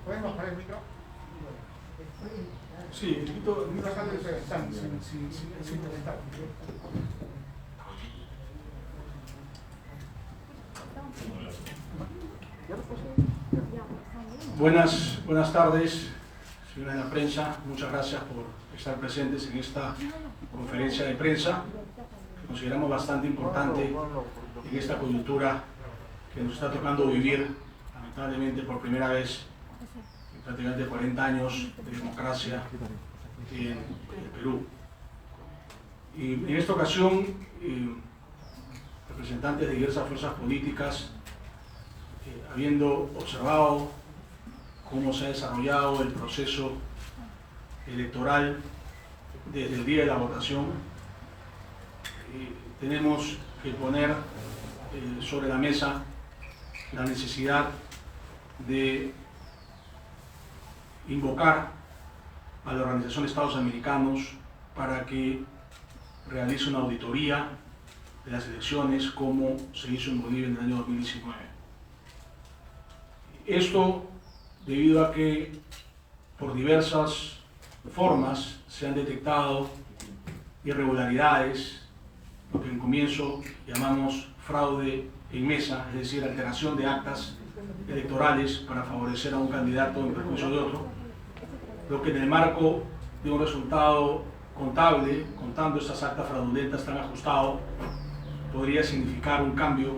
¿Pueden bajar el micro? Sí, un poquito Sin molestar. Buenas tardes, señores de la prensa. Muchas gracias por estar presentes en esta conferencia de prensa que consideramos bastante importante en esta coyuntura que nos está tocando vivir, lamentablemente por primera vez en prácticamente 40 años de democracia en el Perú. Y en esta ocasión, representantes de diversas fuerzas políticas, habiendo observado cómo se ha desarrollado el proceso electoral desde el día de la votación, tenemos que poner sobre la mesa la necesidad de invocar a la Organización de Estados Americanos para que realice una auditoría de las elecciones como se hizo en Bolivia en el año 2019. Esto debido a que por diversas formas se han detectado irregularidades, lo que en comienzo llamamos fraude en mesa, es decir, alteración de actas electorales para favorecer a un candidato en perjuicio de otro, lo que en el marco de un resultado contable, contando estas actas fraudulentas tan ajustado, podría significar un cambio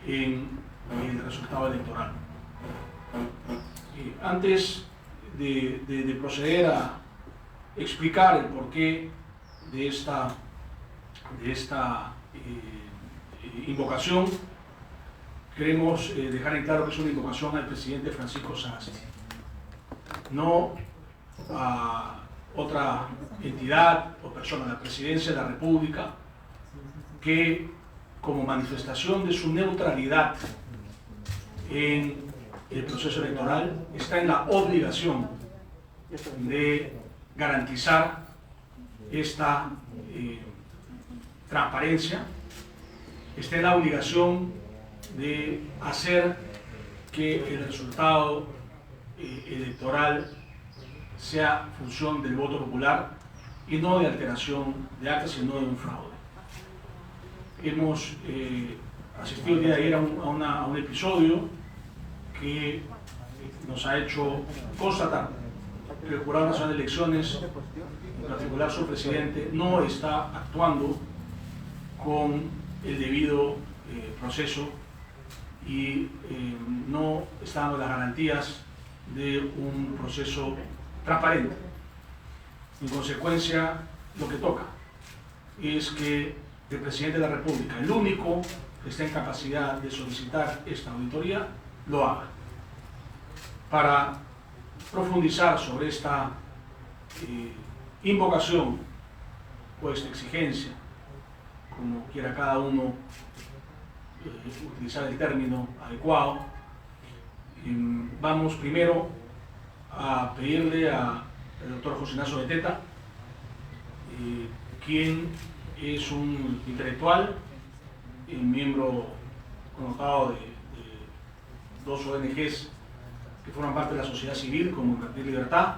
en el resultado electoral. Antes de proceder a explicar el porqué de esta invocación, queremos dejar en claro que es una invocación al presidente Francisco Sagasti, no a otra entidad o persona, la Presidencia de la República, que como manifestación de su neutralidad en el proceso electoral está en la obligación de garantizar esta transparencia, está en la obligación de hacer que el resultado electoral sea función del voto popular y no de alteración de actas, sino de un fraude. Hemos asistido el día de ayer a un episodio que nos ha hecho constatar que el Jurado Nacional de Elecciones, en particular su presidente, no está actuando con el debido proceso y no está dando las garantías de un proceso transparente. En consecuencia, lo que toca es que el presidente de la República, el único que está en capacidad de solicitar esta auditoría, lo haga. Para profundizar sobre esta invocación o esta exigencia, como quiera cada uno utilizar el término adecuado, vamos primero a pedirle al doctor José Ignacio Beteta, quien es un intelectual, miembro connotado de dos ONGs que forman parte de la sociedad civil, como Invertir Libertad,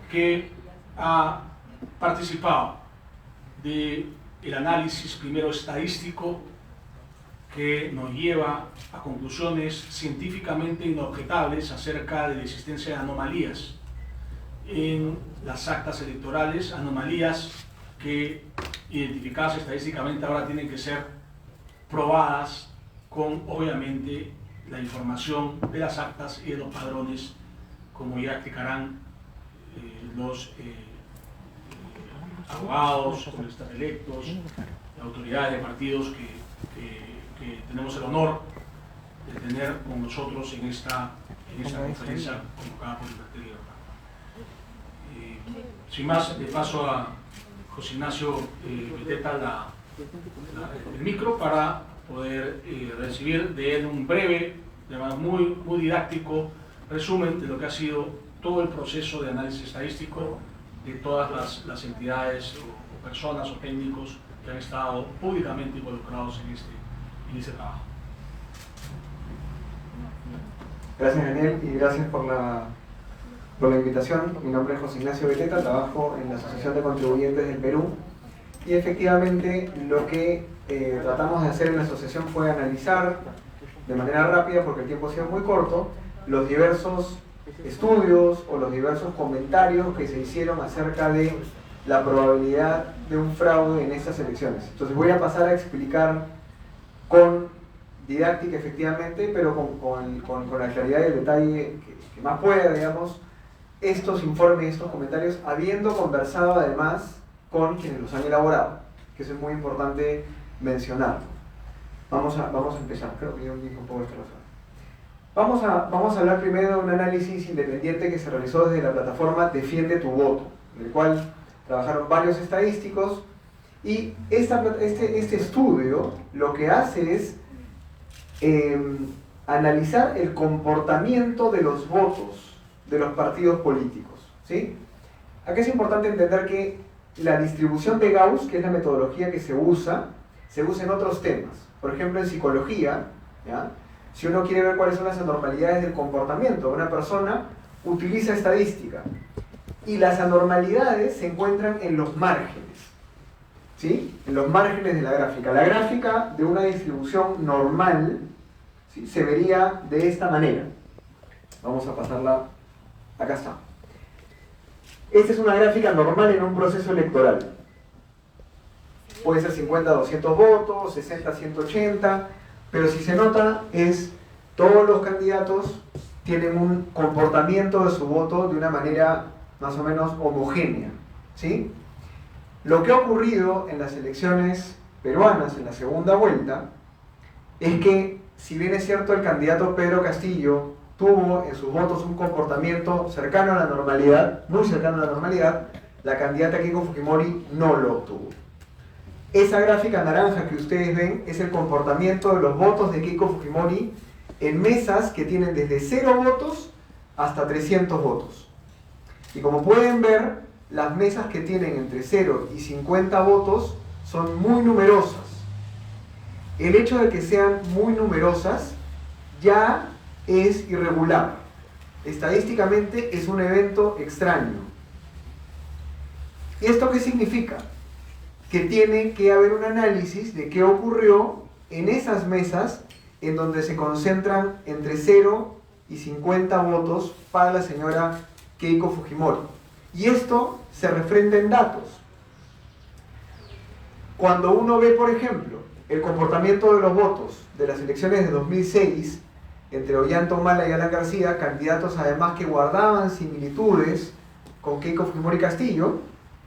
que ha participado del análisis primero estadístico que nos lleva a conclusiones científicamente inobjetables acerca de la existencia de anomalías en las actas electorales, anomalías que, identificadas estadísticamente, ahora tienen que ser probadas con, obviamente, la información de las actas y de los padrones, como ya explicarán los abogados, congresistas electos, autoridades de partidos que tenemos el honor de tener con nosotros en esta conferencia convocada por Invertir Libertad. Sin más, le paso a José Ignacio Beteta el micro para poder recibir de él un breve, además muy didáctico, resumen de lo que ha sido todo el proceso de análisis estadístico de todas las entidades o personas o técnicos que han estado públicamente involucrados en este trabajo. Gracias, Daniel, y gracias por la invitación. Mi nombre es José Ignacio Beteta, trabajo en la Asociación de Contribuyentes del Perú, y efectivamente lo que tratamos de hacer en la asociación fue analizar de manera rápida, porque el tiempo ha sido muy corto, los diversos estudios o los diversos comentarios que se hicieron acerca de la probabilidad de un fraude en estas elecciones. Entonces voy a pasar a explicar con didáctica, efectivamente, pero con la claridad y el detalle que más pueda, digamos, estos informes, estos comentarios, habiendo conversado además con quienes los han elaborado, que eso es muy importante mencionarlo. Vamos a empezar, creo que yo mismo puedo estar razón. Vamos a hablar primero de un análisis independiente que se realizó desde la plataforma Defiende tu Voto, en el cual trabajaron varios estadísticos, y este estudio lo que hace es analizar el comportamiento de los votos de los partidos políticos, ¿sí? Aquí es importante entender que la distribución de Gauss, que es la metodología que se usa en otros temas. Por ejemplo, en psicología, ¿ya? Si uno quiere ver cuáles son las anormalidades del comportamiento de una persona, utiliza estadística. Y las anormalidades se encuentran en los márgenes, ¿sí? En los márgenes de la gráfica. La gráfica de una distribución normal, ¿sí?, se vería de esta manera. Vamos a pasarla, acá está. Esta es una gráfica normal en un proceso electoral. Puede ser 50-200 votos, 60-180, pero si se nota es todos los candidatos tienen un comportamiento de su voto de una manera más o menos homogénea, ¿sí? Lo que ha ocurrido en las elecciones peruanas en la segunda vuelta es que, si bien es cierto, el candidato Pedro Castillo tuvo en sus votos un comportamiento cercano a la normalidad, muy cercano a la normalidad, la candidata Keiko Fujimori no lo obtuvo. Esa gráfica naranja que ustedes ven es el comportamiento de los votos de Keiko Fujimori en mesas que tienen desde 0 votos hasta 300 votos. Y como pueden ver, las mesas que tienen entre 0 y 50 votos son muy numerosas. El hecho de que sean muy numerosas ya es irregular. Estadísticamente es un evento extraño. ¿Y esto qué significa? Que tiene que haber un análisis de qué ocurrió en esas mesas en donde se concentran entre 0 y 50 votos para la señora Keiko Fujimori. Y esto se refrenda en datos. Cuando uno ve, por ejemplo, el comportamiento de los votos de las elecciones de 2006 entre Ollanta Humala y Alan García, candidatos además que guardaban similitudes con Keiko Fujimori Castillo.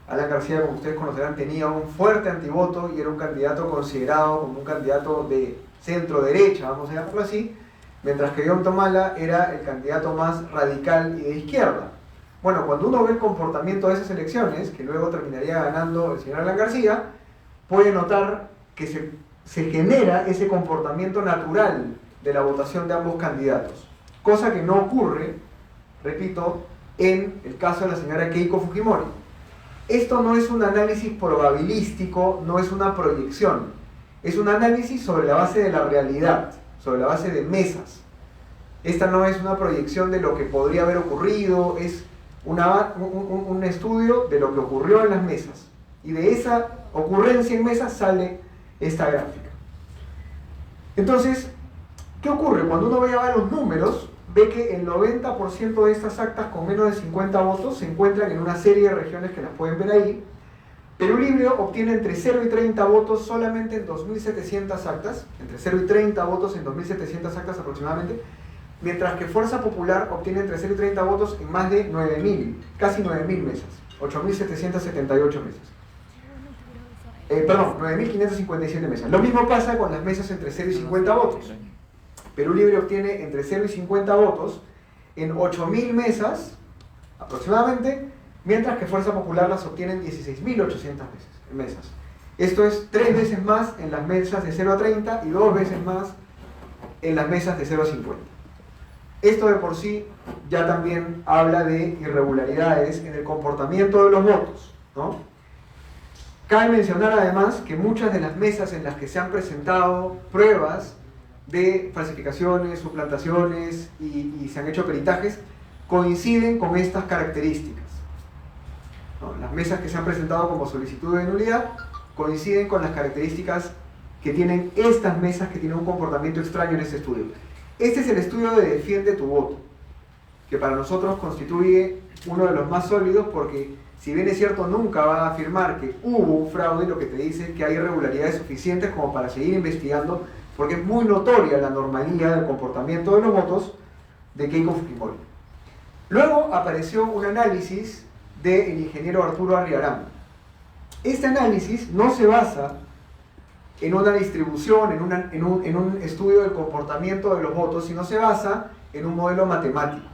Alan García, como ustedes conocerán, tenía un fuerte antivoto y era un candidato considerado como un candidato de centro-derecha, vamos a llamarlo así, mientras que Ollanta Humala era el candidato más radical y de izquierda. Bueno, cuando uno ve el comportamiento de esas elecciones, que luego terminaría ganando el señor Alan García, puede notar que se genera ese comportamiento natural de la votación de ambos candidatos, cosa que no ocurre, repito, en el caso de la señora Keiko Fujimori. Esto no es un análisis probabilístico, no es una proyección, es un análisis sobre la base de la realidad, sobre la base de mesas. Esta no es una proyección de lo que podría haber ocurrido, es un estudio de lo que ocurrió en las mesas. Y de esa ocurrencia en mesas sale esta gráfica. Entonces, ¿qué ocurre? Cuando uno ve los números, ve que el 90% de estas actas con menos de 50 votos se encuentran en una serie de regiones que las pueden ver ahí. Perú Libre obtiene entre 0 y 30 votos solamente en 2.700 actas, entre 0 y 30 votos en 2.700 actas aproximadamente, mientras que Fuerza Popular obtiene entre 0 y 30 votos en más de 9.000, casi 9.000 mesas, 8.778 mesas. Perdón, 9.557 mesas. Lo mismo pasa con las mesas entre 0 y 50 votos. Perú Libre obtiene entre 0 y 50 votos en 8.000 mesas, aproximadamente, mientras que Fuerza Popular las obtiene en 16.800 mesas. Esto es 3 veces más en las mesas de 0 a 30 y 2 veces más en las mesas de 0 a 50. Esto de por sí ya también habla de irregularidades en el comportamiento de los votos, ¿no? Cabe mencionar además que muchas de las mesas en las que se han presentado pruebas de falsificaciones, suplantaciones y se han hecho peritajes, coinciden con estas características, ¿no? Las mesas que se han presentado como solicitud de nulidad coinciden con las características que tienen estas mesas que tienen un comportamiento extraño en este estudio. Este es el estudio de Defiende tu voto, que para nosotros constituye uno de los más sólidos porque, si bien es cierto, nunca va a afirmar que hubo un fraude, lo que te dice es que hay irregularidades suficientes como para seguir investigando, porque es muy notoria la normalidad del comportamiento de los votos de Keiko Fujimori. Luego apareció un análisis del ingeniero Arturo Arriarán. Este análisis no se basa en una distribución, en un estudio del comportamiento de los votos, sino se basa en un modelo matemático,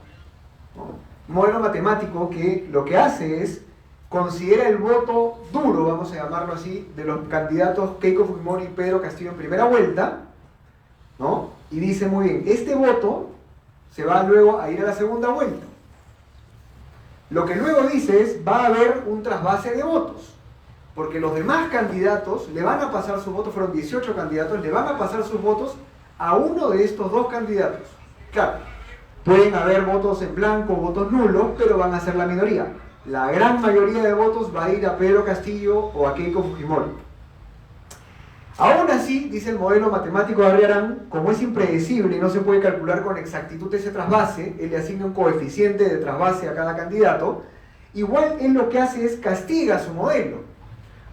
¿no? Un modelo matemático que lo que hace es considera el voto duro, vamos a llamarlo así, de los candidatos Keiko Fujimori y Pedro Castillo en primera vuelta, ¿no? Y dice muy bien, este voto se va luego a ir a la segunda vuelta. Lo que luego dice es, va a haber un trasvase de votos, porque los demás candidatos le van a pasar sus votos, fueron 18 candidatos, le van a pasar sus votos a uno de estos dos candidatos. Claro, pueden haber votos en blanco, votos nulos, pero van a ser la minoría. La gran mayoría de votos va a ir a Pedro Castillo o a Keiko Fujimori. Aún así, dice el modelo matemático de Arriarán, como es impredecible y no se puede calcular con exactitud ese trasvase, él le asigna un coeficiente de trasvase a cada candidato, igual él lo que hace es castiga su modelo.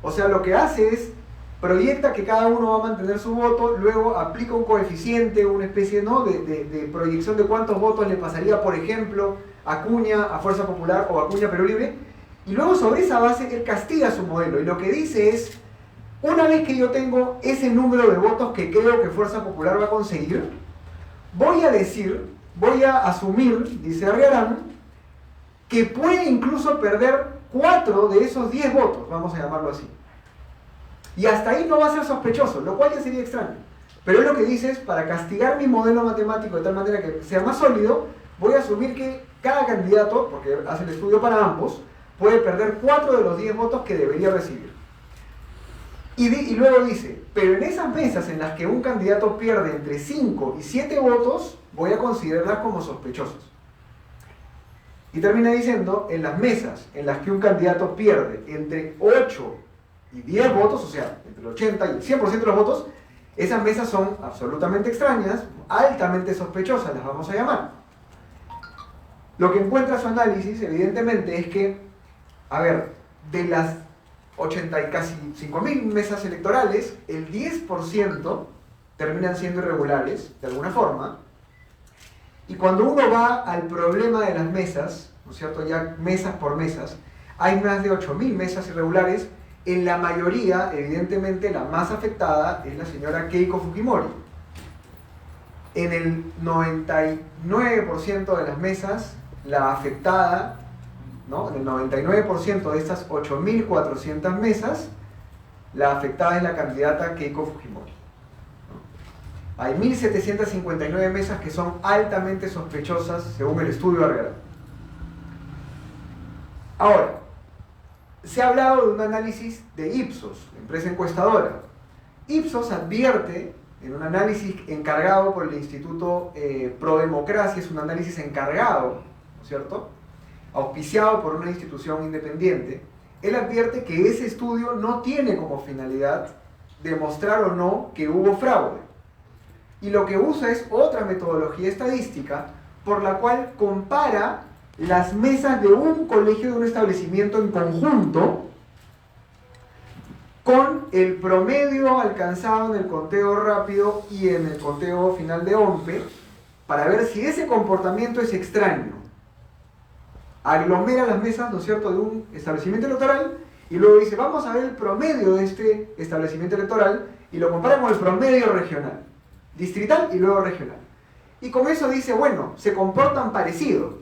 O sea, lo que hace es proyecta que cada uno va a mantener su voto, luego aplica un coeficiente, una especie, ¿no?, de proyección de cuántos votos le pasaría, por ejemplo, a Acuña, a Fuerza Popular o a Acuña Perú Libre, y luego sobre esa base él castiga su modelo, y lo que dice es, una vez que yo tengo ese número de votos que creo que Fuerza Popular va a conseguir, voy a asumir, dice Arriarán, que puede incluso perder 4 de esos 10 votos, vamos a llamarlo así. Y hasta ahí no va a ser sospechoso, lo cual ya sería extraño. Pero él lo que dice es, para castigar mi modelo matemático de tal manera que sea más sólido, voy a asumir que cada candidato, porque hace el estudio para ambos, puede perder 4 de los 10 votos que debería recibir. Y luego dice, pero en esas mesas en las que un candidato pierde entre 5 y 7 votos, voy a considerarlas como sospechosos. Y termina diciendo, en las mesas en las que un candidato pierde entre 8 y 10 votos, o sea, entre el 80 y el 100% de los votos, esas mesas son absolutamente extrañas, altamente sospechosas, las vamos a llamar. Lo que encuentra su análisis, evidentemente, es que, a ver, de las 80 y casi 5.000 mesas electorales, el 10% terminan siendo irregulares, de alguna forma, y cuando uno va al problema de las mesas, ¿no es cierto?, ya mesas por mesas, hay más de 8.000 mesas irregulares. En la mayoría, evidentemente, la más afectada es la señora Keiko Fujimori. En el 99% de las mesas, la afectada, ¿no?, en el 99% de estas 8.400 mesas, la afectada es la candidata Keiko Fujimori. Hay 1.759 mesas que son altamente sospechosas según el estudio Arriarán. Ahora, se ha hablado de un análisis de Ipsos, la empresa encuestadora. Ipsos advierte, en un análisis encargado por el Instituto Pro Democracia, es un análisis encargado, ¿no es cierto?, auspiciado por una institución independiente, él advierte que ese estudio no tiene como finalidad demostrar o no que hubo fraude. Y lo que usa es otra metodología estadística por la cual compara las mesas de un colegio, de un establecimiento en conjunto, con el promedio alcanzado en el conteo rápido y en el conteo final de OMPE, para ver si ese comportamiento es extraño. Aglomera las mesas, ¿no es cierto?, de un establecimiento electoral y luego dice, vamos a ver el promedio de este establecimiento electoral y lo compara con el promedio regional, distrital y luego regional. Y con eso dice, bueno, se comportan parecidos,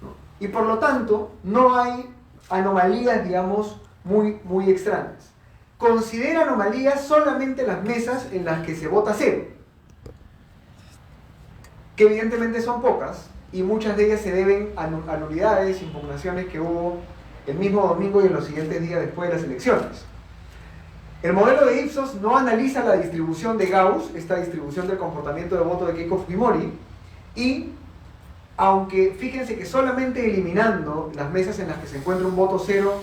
¿no? Y por lo tanto no hay anomalías, digamos, muy extrañas. Considera anomalías solamente las mesas en las que se vota cero, que evidentemente son pocas, y muchas de ellas se deben a nulidades, impugnaciones que hubo el mismo domingo y en los siguientes días después de las elecciones. El modelo de Ipsos no analiza la distribución de Gauss, esta distribución del comportamiento de voto de Keiko Fujimori, y aunque fíjense que solamente eliminando las mesas en las que se encuentra un voto cero,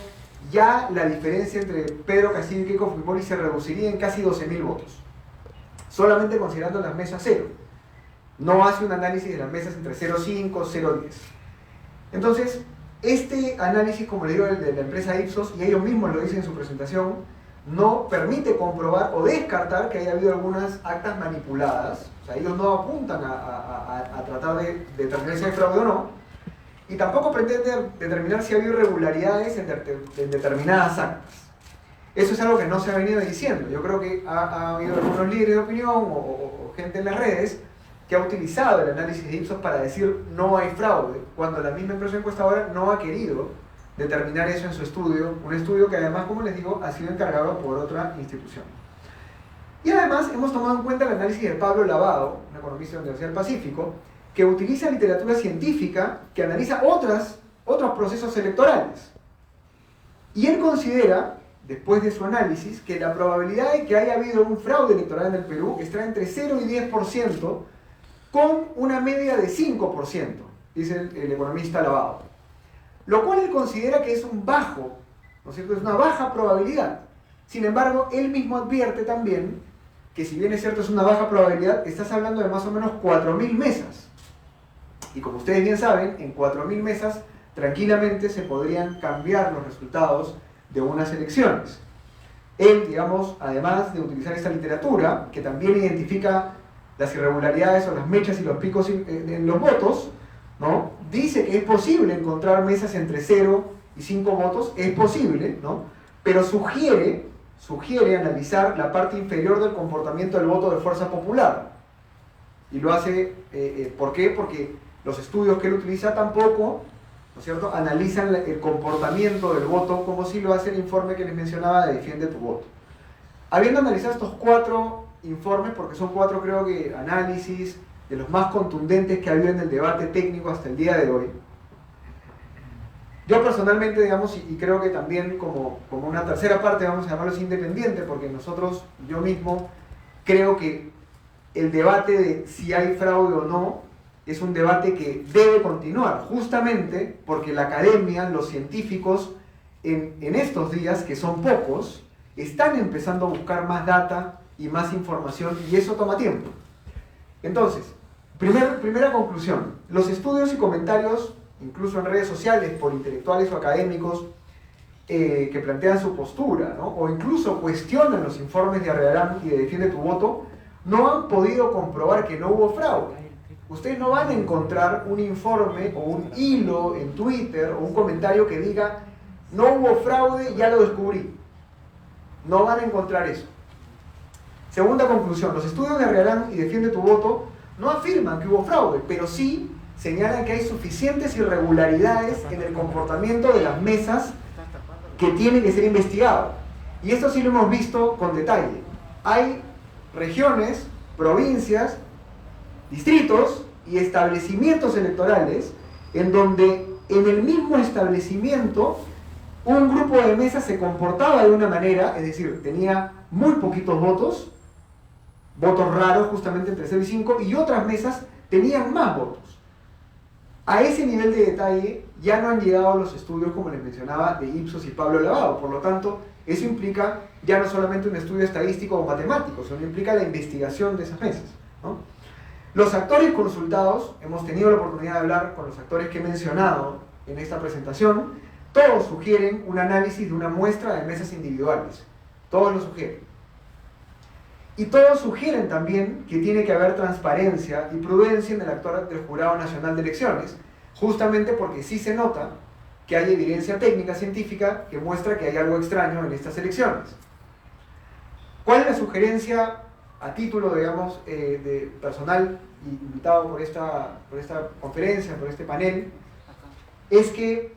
ya la diferencia entre Pedro Castillo y Keiko Fujimori se reduciría en casi 12.000 votos. Solamente considerando las mesas cero. No hace un análisis de las mesas entre 0,5 y 0,10. Entonces, este análisis, como les digo, el de la empresa Ipsos, y ellos mismos lo dicen en su presentación, no permite comprobar o descartar que haya habido algunas actas manipuladas. O sea, ellos no apuntan a tratar de determinar si hay fraude o no, y tampoco pretenden determinar si ha habido irregularidades en determinadas actas. Eso es algo que no se ha venido diciendo. Yo creo que ha habido algunos líderes de opinión o gente en las redes que ha utilizado el análisis de Ipsos para decir no hay fraude, cuando la misma empresa encuestadora no ha querido determinar eso en su estudio, un estudio que además, como les digo, ha sido encargado por otra institución. Y además hemos tomado en cuenta el análisis de Pablo Lavado, un economista de la Universidad del Pacífico, que utiliza literatura científica que analiza otros procesos electorales. Y él considera, después de su análisis, que la probabilidad de que haya habido un fraude electoral en el Perú está entre 0 y 10%, con una media de 5%, dice el economista Lavado. Lo cual él considera que es un bajo, ¿no es cierto? Es una baja probabilidad. Sin embargo, él mismo advierte también que si bien es cierto es una baja probabilidad, estás hablando de más o menos 4.000 mesas. Y como ustedes bien saben, en 4.000 mesas tranquilamente se podrían cambiar los resultados de unas elecciones. Él, digamos, además de utilizar esta literatura, que también identifica las irregularidades o las mechas y los picos en los votos, ¿no? Dice que es posible encontrar mesas entre 0 y 5 votos, es posible, ¿no? Pero sugiere analizar la parte inferior del comportamiento del voto de fuerza popular. Y lo hace, ¿por qué? Porque los estudios que él utiliza tampoco, ¿no es cierto?, analizan el comportamiento del voto como si lo hace el informe que les mencionaba de Defiende tu voto. Habiendo analizado estos 4 informes, porque son 4 creo que análisis de los más contundentes que ha habido en el debate técnico hasta el día de hoy, yo personalmente, digamos, y creo que también como una tercera parte, vamos a llamarlo independiente, porque yo mismo, creo que el debate de si hay fraude o no es un debate que debe continuar, justamente porque la academia, los científicos, en estos días, que son pocos, están empezando a buscar más data y más información, y eso toma tiempo. Entonces, primera conclusión, los estudios y comentarios, incluso en redes sociales, por intelectuales o académicos, que plantean su postura, ¿no?, o incluso cuestionan los informes de Arrearán y de Defiende tu voto, no han podido comprobar que no hubo fraude. Ustedes no van a encontrar un informe o un hilo en Twitter o un comentario que diga no hubo fraude, ya lo descubrí. No van a encontrar eso. Segunda conclusión, los estudios de Arrearán y Defiende tu voto no afirman que hubo fraude, pero sí señalan que hay suficientes irregularidades en el comportamiento de las mesas que tienen que ser investigados. Y esto sí lo hemos visto con detalle. Hay regiones, provincias, distritos y establecimientos electorales en donde en el mismo establecimiento un grupo de mesas se comportaba de una manera, es decir, tenía muy poquitos votos raros justamente entre 0 y 5, y otras mesas tenían más votos. A ese nivel de detalle ya no han llegado los estudios, como les mencionaba, de Ipsos y Pablo Lavado. Por lo tanto, eso implica ya no solamente un estudio estadístico o matemático, sino implica la investigación de esas mesas, ¿no? Los actores consultados, hemos tenido la oportunidad de hablar con los actores que he mencionado en esta presentación, todos sugieren un análisis de una muestra de mesas individuales. Todos lo sugieren. Y todos sugieren también que tiene que haber transparencia y prudencia en el actuar del Jurado Nacional de Elecciones, justamente porque sí se nota que hay evidencia técnica científica que muestra que hay algo extraño en estas elecciones. ¿Cuál es la sugerencia a título, digamos, de personal invitado por esta conferencia, por este panel? Es que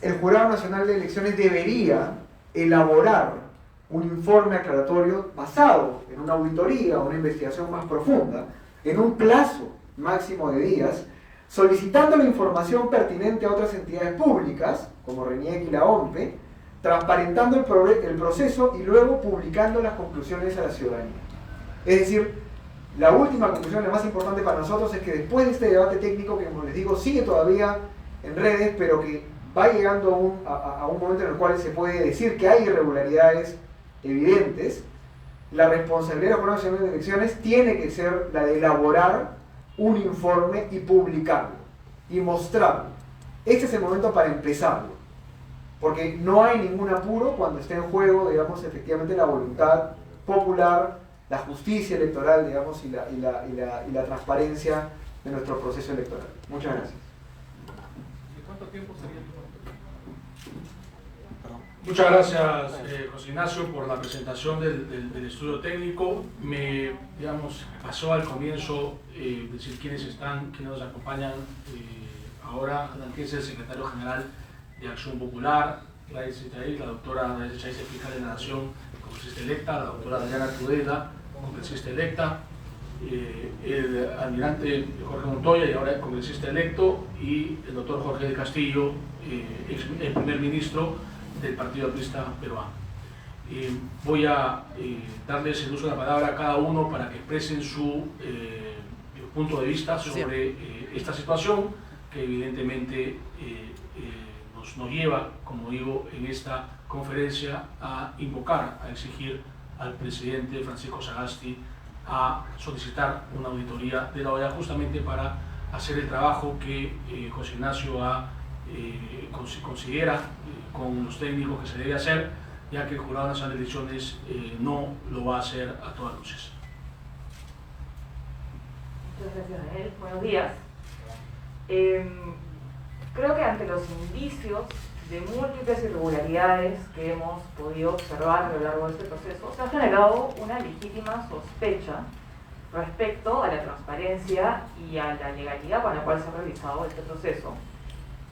el Jurado Nacional de Elecciones debería elaborar un informe aclaratorio basado en una auditoría o una investigación más profunda, en un plazo máximo de días, solicitando la información pertinente a otras entidades públicas, como RENIEC y la OMPE, transparentando el proceso y luego publicando las conclusiones a la ciudadanía. Es decir, la última conclusión, la más importante para nosotros, es que después de este debate técnico, que como les digo, sigue todavía en redes, pero que va llegando a un momento en el cual se puede decir que hay irregularidades evidentes, la responsabilidad de la Jurado Nacional de Elecciones tiene que ser la de elaborar un informe y publicarlo, y mostrarlo. Este es el momento para empezarlo, porque no hay ningún apuro cuando esté en juego, digamos, efectivamente la voluntad popular, la justicia electoral, digamos, y la transparencia de nuestro proceso electoral. Muchas gracias. ¿Cuánto tiempo sería el Muchas gracias, José Ignacio, por la presentación del estudio técnico. Me, digamos, pasó al comienzo decir quiénes nos acompañan ahora. Aquí es el secretario general de Acción Popular, Gladys Echaíz, la doctora Gladys Echaíz, fiscal de la Nación, congresista electa, la doctora Dayana Tudela, congresista electa, el almirante Jorge Montoya, y ahora el congresista electo, y el doctor Jorge del Castillo, el primer ministro del Partido Aprista Peruano. Voy a darles el uso de la palabra a cada uno para que expresen su punto de vista sobre esta situación, que evidentemente nos lleva, como digo, en esta conferencia a invocar, a exigir al presidente Francisco Sagasti a solicitar una auditoría de la OEA, justamente para hacer el trabajo que José Ignacio considera con los técnicos que se debe hacer, ya que el Jurado Nacional de Elecciones no lo va a hacer a todas luces. Muchas gracias, Daniel. Buenos días. Creo que ante los indicios de múltiples irregularidades que hemos podido observar a lo largo de este proceso, se ha generado una legítima sospecha respecto a la transparencia y a la legalidad con la cual se ha realizado este proceso.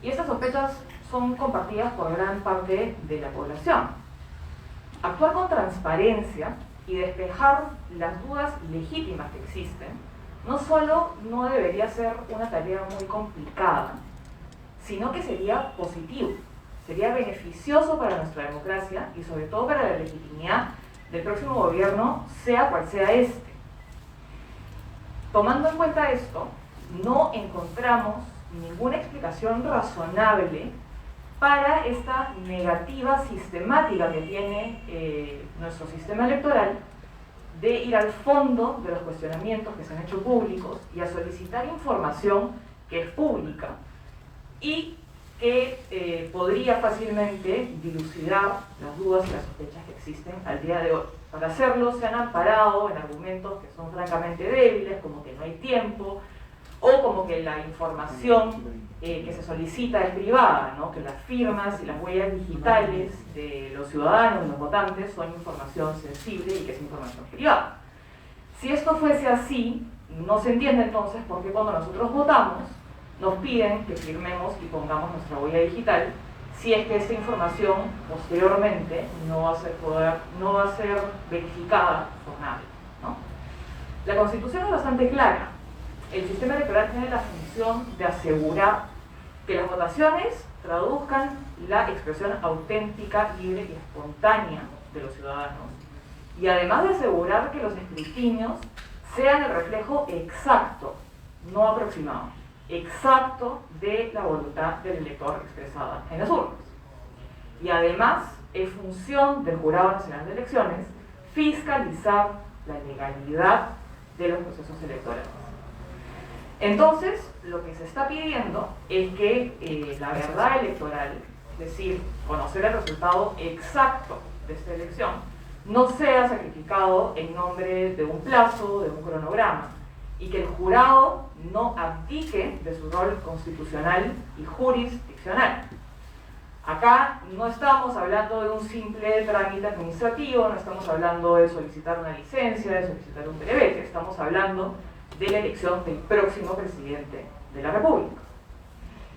Y estas sospechas son compartidas por gran parte de la población. Actuar con transparencia y despejar las dudas legítimas que existen no solo no debería ser una tarea muy complicada, sino que sería positivo, sería beneficioso para nuestra democracia y sobre todo para la legitimidad del próximo gobierno, sea cual sea este. Tomando en cuenta esto, no encontramos ninguna explicación razonable para esta negativa sistemática que tiene nuestro sistema electoral de ir al fondo de los cuestionamientos que se han hecho públicos y a solicitar información que es pública y que podría fácilmente dilucidar las dudas y las sospechas que existen al día de hoy. Para hacerlo se han amparado en argumentos que son francamente débiles, como que no hay tiempo, o como que la información que se solicita es privada, ¿no? Que las firmas y las huellas digitales de los ciudadanos y los votantes son información sensible y que es información privada. Si esto fuese así, no se entiende entonces por qué cuando nosotros votamos nos piden que firmemos y pongamos nuestra huella digital, si es que esta información posteriormente no va a ser verificada por nadie, ¿no? La Constitución es bastante clara. El sistema electoral tiene la función de asegurar que las votaciones traduzcan la expresión auténtica, libre y espontánea de los ciudadanos, y además de asegurar que los escrutinios sean el reflejo exacto, no aproximado, exacto de la voluntad del elector expresada en las urnas. Y además es función del Jurado Nacional de Elecciones fiscalizar la legalidad de los procesos electorales. Entonces, lo que se está pidiendo es que la verdad electoral, es decir, conocer el resultado exacto de esta elección, no sea sacrificado en nombre de un plazo, de un cronograma, y que el jurado no abdique de su rol constitucional y jurisdiccional. Acá no estamos hablando de un simple trámite administrativo, no estamos hablando de solicitar una licencia, de solicitar un brevete, estamos hablando de la elección del próximo presidente de la República.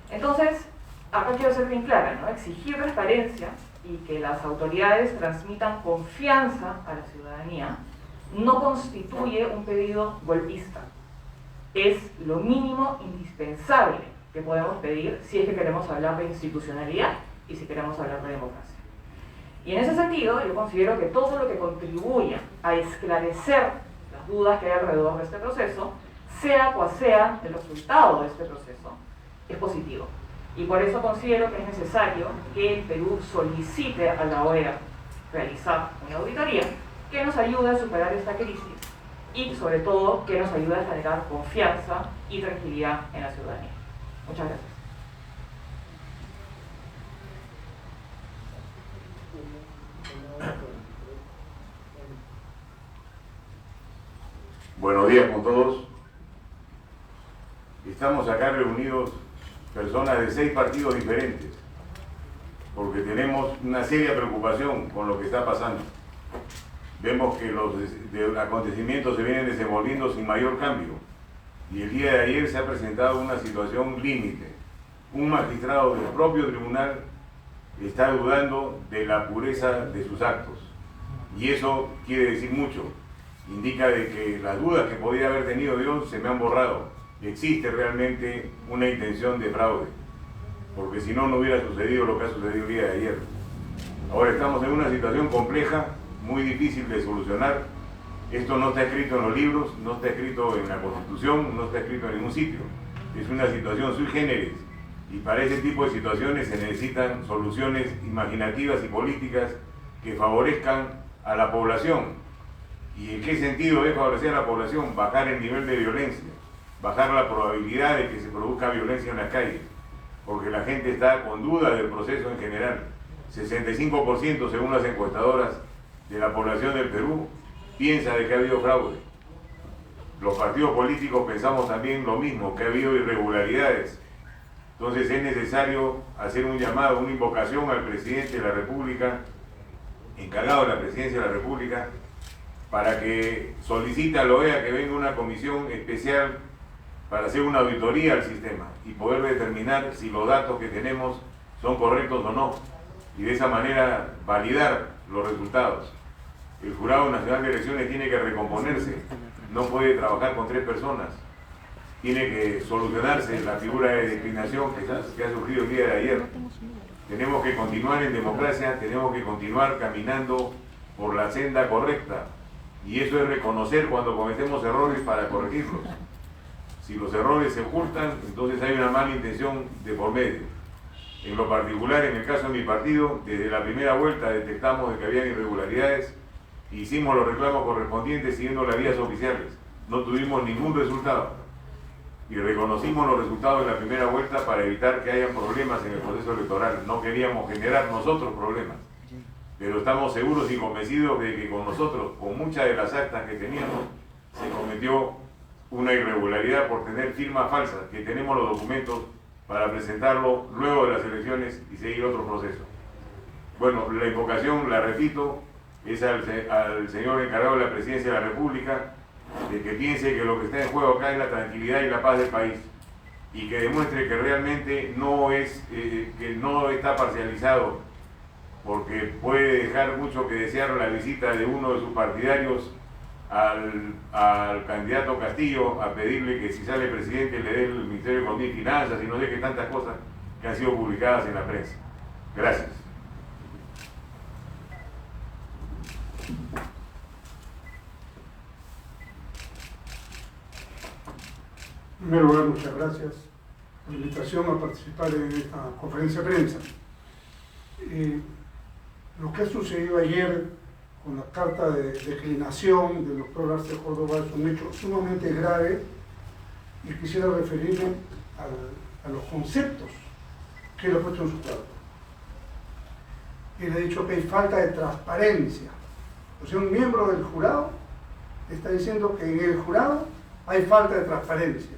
Entonces, acá quiero ser bien clara, ¿no? Exigir transparencia y que las autoridades transmitan confianza a la ciudadanía no constituye un pedido golpista. Es lo mínimo indispensable que podemos pedir si es que queremos hablar de institucionalidad y si queremos hablar de democracia. Y en ese sentido, yo considero que todo lo que contribuya a esclarecer las dudas que hay alrededor de este proceso, sea cual sea el resultado de este proceso, es positivo. Y por eso considero que es necesario que el Perú solicite a la OEA realizar una auditoría que nos ayude a superar esta crisis y, sobre todo, que nos ayude a generar confianza y tranquilidad en la ciudadanía. Muchas gracias. Buenos días con todos. Estamos acá reunidos personas de 6 partidos diferentes, porque tenemos una seria preocupación con lo que está pasando. Vemos que los acontecimientos se vienen desenvolviendo sin mayor cambio, y el día de ayer se ha presentado una situación límite. Un magistrado del propio tribunal está dudando de la pureza de sus actos, y eso quiere decir mucho. Indica de que las dudas que podía haber tenido yo se me han borrado. Existe realmente una intención de fraude, porque si no, no hubiera sucedido lo que ha sucedido el día de ayer. Ahora estamos en una situación compleja, muy difícil de solucionar. Esto no está escrito en los libros, no está escrito en la Constitución, no está escrito en ningún sitio. Es una situación sui generis, y para ese tipo de situaciones se necesitan soluciones imaginativas y políticas que favorezcan a la población. ¿Y en qué sentido es favorecer a la población? Bajar el nivel de violencia, bajar la probabilidad de que se produzca violencia en las calles, porque la gente está con duda del proceso en general. 65% según las encuestadoras de la población del Perú piensa de que ha habido fraude. Los partidos políticos pensamos también lo mismo, que ha habido irregularidades. Entonces es necesario hacer un llamado, una invocación al presidente de la República, encargado de la presidencia de la República, para que solicite a la OEA que venga una comisión especial para hacer una auditoría al sistema y poder determinar si los datos que tenemos son correctos o no, y de esa manera validar los resultados. El Jurado Nacional de Elecciones tiene que recomponerse, no puede trabajar con 3 personas, tiene que solucionarse la figura de declinación que ha surgido el día de ayer. Tenemos que continuar en democracia, tenemos que continuar caminando por la senda correcta, y eso es reconocer cuando cometemos errores para corregirlos. Si los errores se ocultan, entonces hay una mala intención de por medio. En lo particular, en el caso de mi partido, desde la primera vuelta detectamos de que había irregularidades, hicimos los reclamos correspondientes siguiendo las vías oficiales. No tuvimos ningún resultado, y reconocimos los resultados de la primera vuelta para evitar que haya problemas en el proceso electoral. No queríamos generar nosotros problemas, pero estamos seguros y convencidos de que con nosotros, con muchas de las actas que teníamos, se cometió una irregularidad por tener firmas falsas, que tenemos los documentos para presentarlo luego de las elecciones y seguir otro proceso. Bueno, la invocación, la repito, es al señor encargado de la presidencia de la República, de que piense que lo que está en juego acá es la tranquilidad y la paz del país, y que demuestre que realmente no está parcializado, porque puede dejar mucho que desear la visita de uno de sus partidarios al candidato Castillo a pedirle que si sale presidente le dé el Ministerio de Economía y Finanzas y no sé qué tantas cosas que han sido publicadas en la prensa. Gracias. En primer lugar, muchas gracias por la invitación a participar en esta conferencia de prensa. Lo que ha sucedido ayer con la carta de declinación del doctor Arce Córdoba es un hecho sumamente grave, y quisiera referirme a los conceptos que él ha puesto en su carta. Él ha dicho que hay falta de transparencia. O sea, un miembro del jurado está diciendo que en el jurado hay falta de transparencia,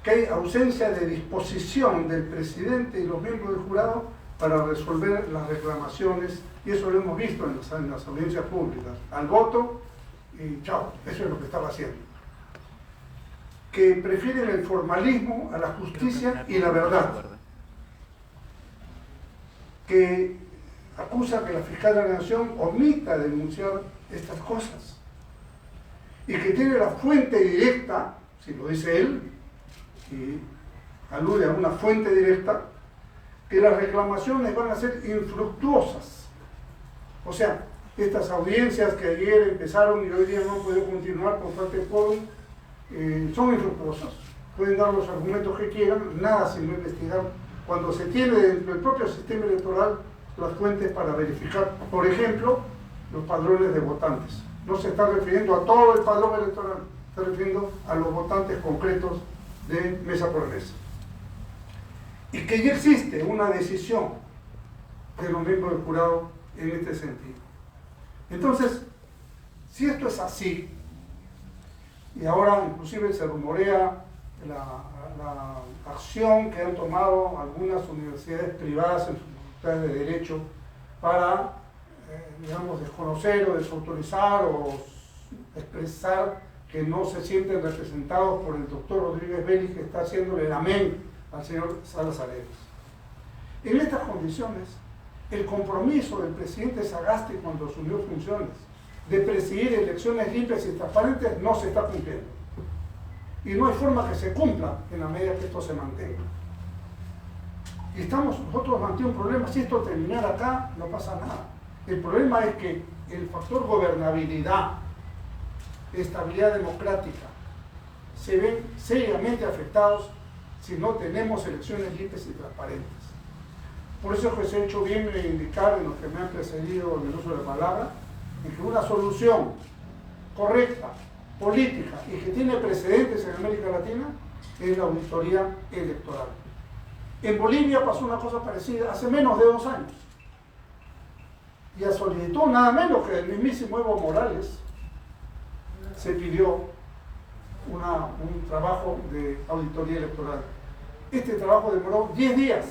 que hay ausencia de disposición del presidente y los miembros del jurado para resolver las reclamaciones, y eso lo hemos visto en las audiencias públicas, al voto y chao, eso es lo que estaba haciendo. Que prefieren el formalismo a la justicia y la verdad. Que acusa que la fiscal de la Nación omita denunciar estas cosas, y que tiene la fuente directa, si lo dice él, y alude a una fuente directa, que las reclamaciones van a ser infructuosas. O sea, estas audiencias que ayer empezaron y hoy día no han podido continuar por falta de quórum, son infructuosas. Pueden dar los argumentos que quieran, nada sino investigar cuando se tiene dentro del propio sistema electoral las fuentes para verificar, por ejemplo, los padrones de votantes. No se está refiriendo a todo el padrón electoral, se está refiriendo a los votantes concretos de mesa por mesa. Y que ya existe una decisión de los miembros del jurado en este sentido. Entonces, si esto es así, y ahora inclusive se rumorea la acción que han tomado algunas universidades privadas en sus facultades de Derecho para, digamos, desconocer o desautorizar o expresar que no se sienten representados por el doctor Rodríguez Vélez, que está haciéndole el amén al señor Salas Arenas. En estas condiciones, el compromiso del presidente Sagasti cuando asumió funciones de presidir elecciones limpias y transparentes no se está cumpliendo. Y no hay forma que se cumpla en la medida que esto se mantenga. Y nosotros ante un problema, si esto terminara acá, no pasa nada. El problema es que el factor gobernabilidad, estabilidad democrática, se ven seriamente afectados si no tenemos elecciones limpias y transparentes. Por eso es que se ha hecho bien indicar en los que me han precedido en el uso de la palabra, en que una solución correcta, política y que tiene precedentes en América Latina es la auditoría electoral. En Bolivia pasó una cosa parecida hace menos de 2 años. Y a solicitud nada menos que del mismísimo Evo Morales se pidió un trabajo de auditoría electoral. Este trabajo demoró 10 días,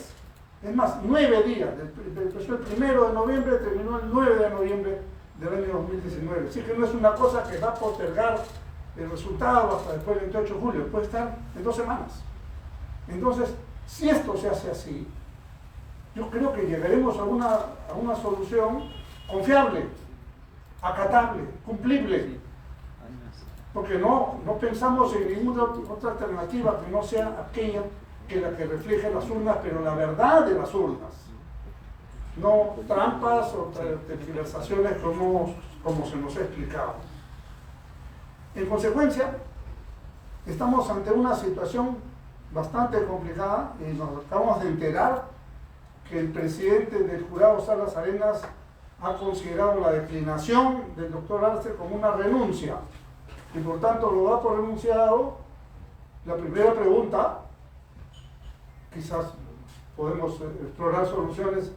es más, 9 días. Empezó el 1 de noviembre, terminó el 9 de noviembre del año 2019. Así que no es una cosa que va a postergar el resultado hasta después del 28 de julio, puede estar en 2 semanas. Entonces, si esto se hace así, yo creo que llegaremos a una solución confiable, acatable, cumplible, porque no pensamos en ninguna otra alternativa que no sea aquella que la que refleje las urnas, pero la verdad de las urnas, no trampas o tergiversaciones como se nos ha explicado. En consecuencia, estamos ante una situación bastante complicada y nos acabamos de enterar que el presidente del jurado, Salas Arenas, ha considerado la declinación del doctor Arce como una renuncia y por tanto lo da por renunciado. La primera pregunta, quizás podemos explorar soluciones: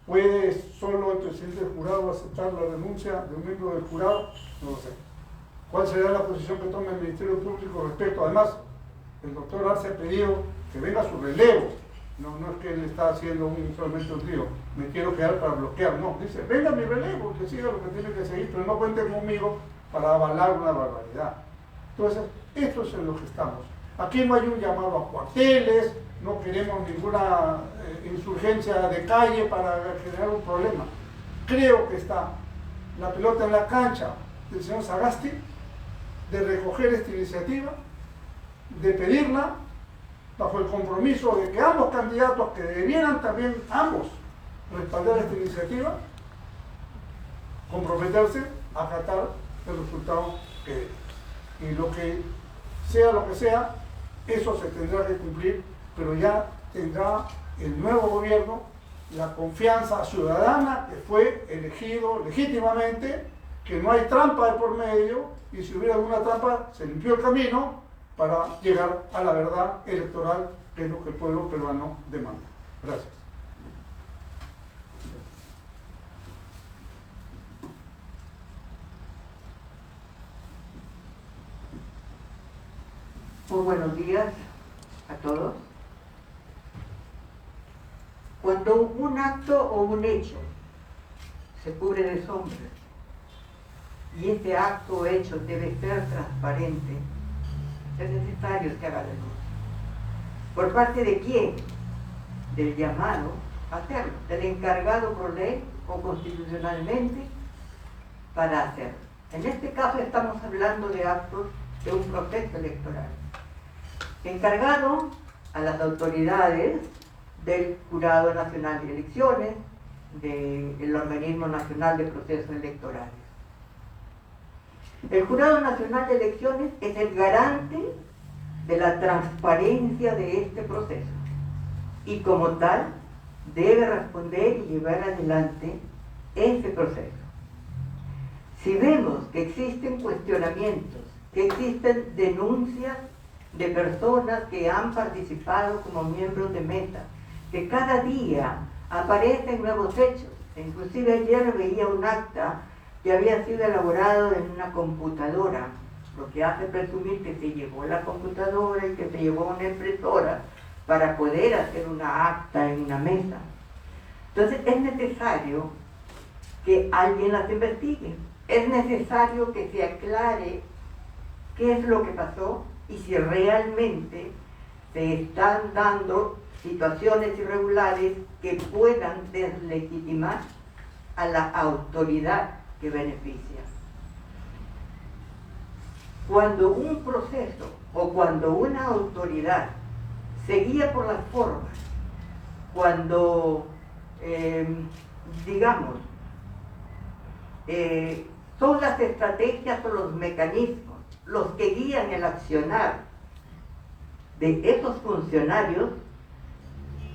¿puede solo el presidente del jurado aceptar la renuncia de un miembro del jurado? No lo sé. ¿Cuál será la posición que tome el Ministerio Público respecto? Además, el doctor Arce ha pedido que venga su relevo. No es que él está haciendo solamente un trío, me quiero quedar para bloquear. No, dice, venga mi relevo, que siga lo que tiene que seguir, pero no cuenten conmigo para avalar una barbaridad. Entonces, esto es en lo que estamos. Aquí no hay un llamado a cuarteles, no queremos ninguna insurgencia de calle para generar un problema. Creo que está la pelota en la cancha del señor Sagasti de recoger esta iniciativa, de pedirla bajo el compromiso de que ambos candidatos, que debieran también ambos respaldar esta iniciativa, comprometerse a acatar el resultado que dé. Y lo que sea, eso se tendrá que cumplir, pero ya tendrá el nuevo gobierno la confianza ciudadana que fue elegido legítimamente, que no hay trampa de por medio, y si hubiera alguna trampa se limpió el camino para llegar a la verdad electoral, que es lo que el pueblo peruano demanda. Gracias. Muy buenos días a todos. Cuando un acto o un hecho se cubre de sombra y este acto o hecho debe ser transparente, es necesario que haga la luz. ¿Por parte de quién? Del llamado a hacerlo, del encargado por ley o constitucionalmente para hacerlo. En este caso estamos hablando de actos de un proceso electoral. Encargado a las autoridades del Jurado Nacional de Elecciones, del Organismo Nacional de Procesos Electorales. El Jurado Nacional de Elecciones es el garante de la transparencia de este proceso y como tal debe responder y llevar adelante ese proceso. Si vemos que existen cuestionamientos, que existen denuncias de personas que han participado como miembros de Meta, que cada día aparecen nuevos hechos, inclusive ayer veía un acta que había sido elaborado en una computadora, lo que hace presumir que se llevó la computadora y que se llevó una impresora para poder hacer una acta en una mesa. Entonces es necesario que alguien las investigue, es necesario que se aclare qué es lo que pasó y si realmente se están dando situaciones irregulares que puedan deslegitimar a la autoridad que beneficia. Cuando un proceso o cuando una autoridad se guía por las formas, cuando, son las estrategias o los mecanismos los que guían el accionar de esos funcionarios,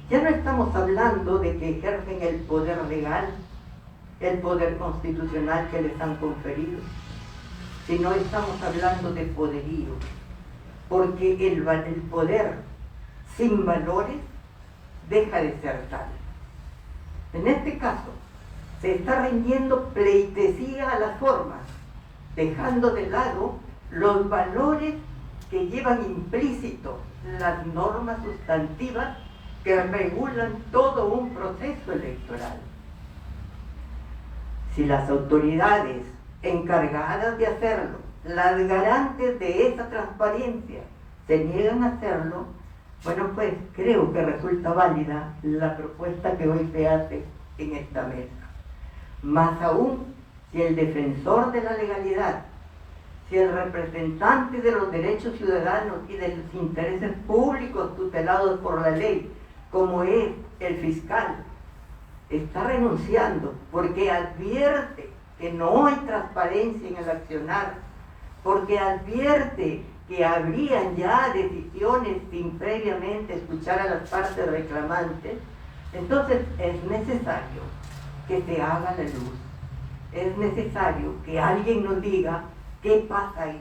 ya no estamos hablando de que ejercen el poder legal, el poder constitucional que les han conferido, sino estamos hablando de poderío, porque el poder sin valores deja de ser tal. En este caso, se está rindiendo pleitesía a las formas, dejando de lado los valores que llevan implícito las normas sustantivas que regulan todo un proceso electoral. Si las autoridades encargadas de hacerlo, las garantes de esa transparencia, se niegan a hacerlo, bueno, pues creo que resulta válida la propuesta que hoy se hace en esta mesa. Más aún, si el defensor de la legalidad, si el representante de los derechos ciudadanos y de los intereses públicos tutelados por la ley, como es el fiscal, está renunciando porque advierte que no hay transparencia en el accionar, porque advierte que habrían ya decisiones sin previamente escuchar a las partes reclamantes, entonces es necesario que se haga la luz. Es necesario que alguien nos diga qué pasa ahí.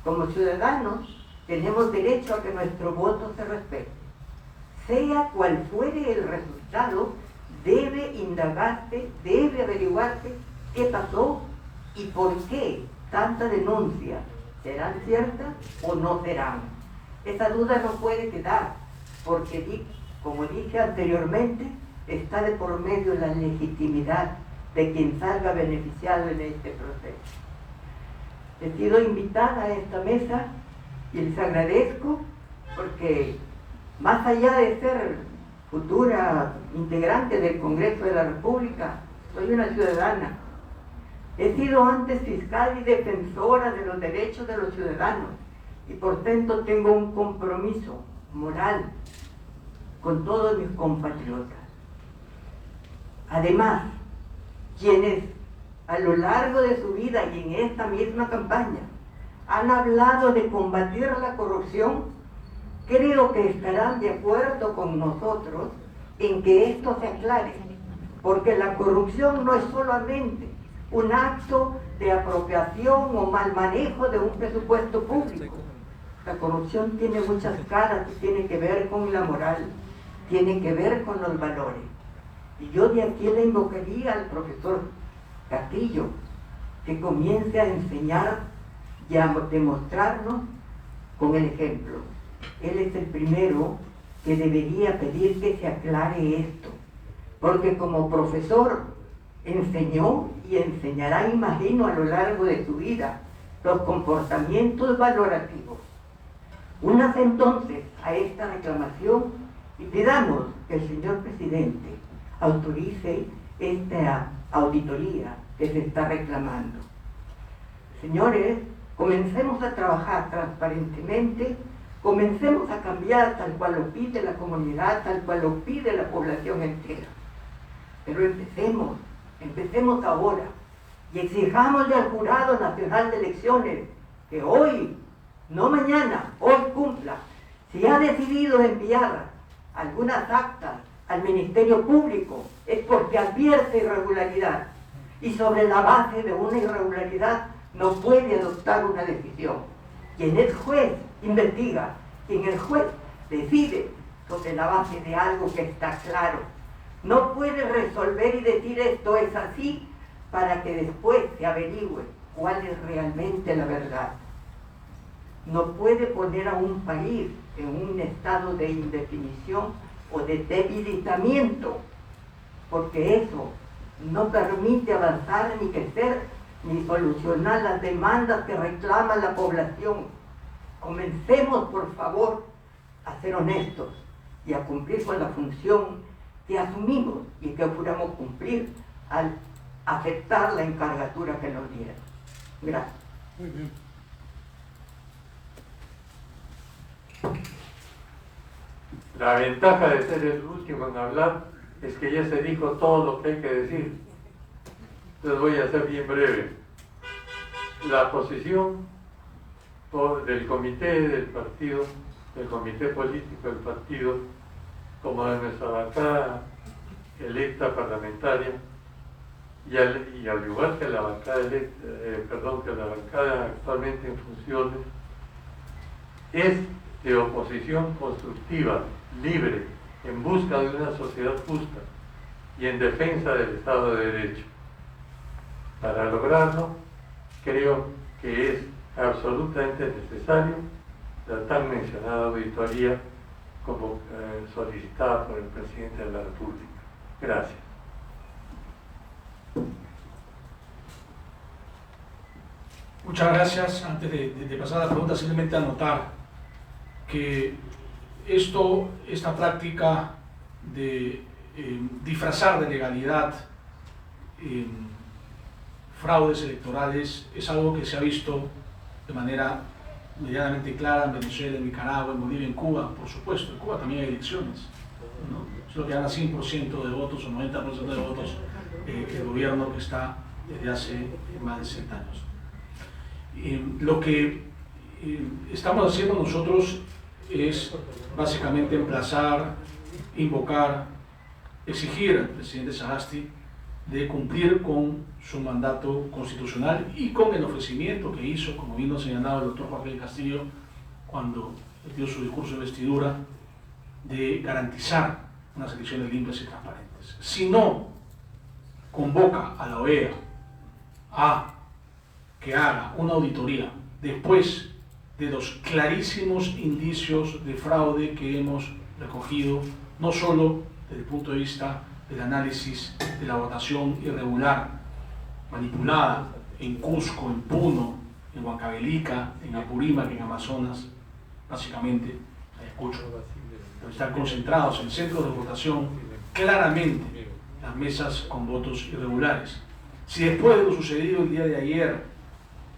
Como ciudadanos tenemos derecho a que nuestro voto se respete. Sea cual fuere el resultado, debe indagarse, debe averiguarse qué pasó y por qué tanta denuncia. ¿Serán ciertas o no serán? Esa duda no puede quedar, porque, como dije anteriormente, está de por medio la legitimidad de quien salga beneficiado en este proceso. He sido invitada a esta mesa y les agradezco porque, más allá de ser futura integrante del Congreso de la República, soy una ciudadana. He sido antes fiscal y defensora de los derechos de los ciudadanos y por tanto tengo un compromiso moral con todos mis compatriotas. Además, quienes a lo largo de su vida y en esta misma campaña han hablado de combatir la corrupción, creo que estarán de acuerdo con nosotros en que esto se aclare, porque la corrupción no es solamente un acto de apropiación o mal manejo de un presupuesto público. La corrupción tiene muchas caras y tiene que ver con la moral, tiene que ver con los valores. Y yo de aquí le invocaría al profesor Castillo que comience a enseñar y a demostrarnos con el ejemplo. Él es el primero que debería pedir que se aclare esto, porque como profesor enseñó y enseñará, imagino, a lo largo de su vida los comportamientos valorativos. Únase entonces a esta reclamación y pidamos que el señor presidente autorice esta auditoría que se está reclamando. Señores, comencemos a trabajar transparentemente, comencemos a cambiar tal cual lo pide la comunidad, tal cual lo pide la población entera. Pero empecemos ahora y exijámosle al Jurado Nacional de Elecciones que hoy, no mañana, hoy cumpla. Si ha decidido enviar algunas actas al Ministerio Público es porque advierte irregularidad y sobre la base de una irregularidad no puede adoptar una decisión. Quien es juez investiga, quien es juez decide sobre la base de algo que está claro. No puede resolver y decir esto es así para que después se averigüe cuál es realmente la verdad. No puede poner a un país en un estado de indefinición o de debilitamiento, porque eso no permite avanzar ni crecer ni solucionar las demandas que reclama la población. Comencemos, por favor, a ser honestos y a cumplir con la función que asumimos y que juramos cumplir al aceptar la encargatura que nos dieron. Gracias. Muy bien. La ventaja de ser el último en hablar es que ya se dijo todo lo que hay que decir. Entonces voy a ser bien breve. La posición del comité del partido, del comité político del partido, como de nuestra bancada electa parlamentaria, y al igual que la bancada que la bancada actualmente en funciones, es de oposición constructiva, libre, en busca de una sociedad justa y en defensa del Estado de Derecho. Para lograrlo, creo que es absolutamente necesario la tan mencionada auditoría como solicitada por el presidente de la República. Gracias. Muchas gracias. Antes de pasar a la pregunta, simplemente anotar que esta práctica de disfrazar de legalidad fraudes electorales es algo que se ha visto de manera medianamente clara en Venezuela, en Nicaragua, en Bolivia, en Cuba, por supuesto. En Cuba también hay elecciones, ¿no? Es lo que gana 100% de votos o 90% de votos el gobierno que está desde hace más de 100 años. Lo que estamos haciendo nosotros es básicamente emplazar, invocar, exigir al presidente Sagasti de cumplir con su mandato constitucional y con el ofrecimiento que hizo, como vino señalado el doctor Joaquín Castillo cuando dio su discurso de investidura, de garantizar unas elecciones limpias y transparentes. Si no convoca a la OEA a que haga una auditoría después de los clarísimos indicios de fraude que hemos recogido, no solo desde el punto de vista del análisis de la votación irregular, manipulada en Cusco, en Puno, en Huancavelica, en Apurímac, en Amazonas, básicamente, Ayacucho, están concentrados en centros de votación, claramente las mesas con votos irregulares. Si después de lo sucedido el día de ayer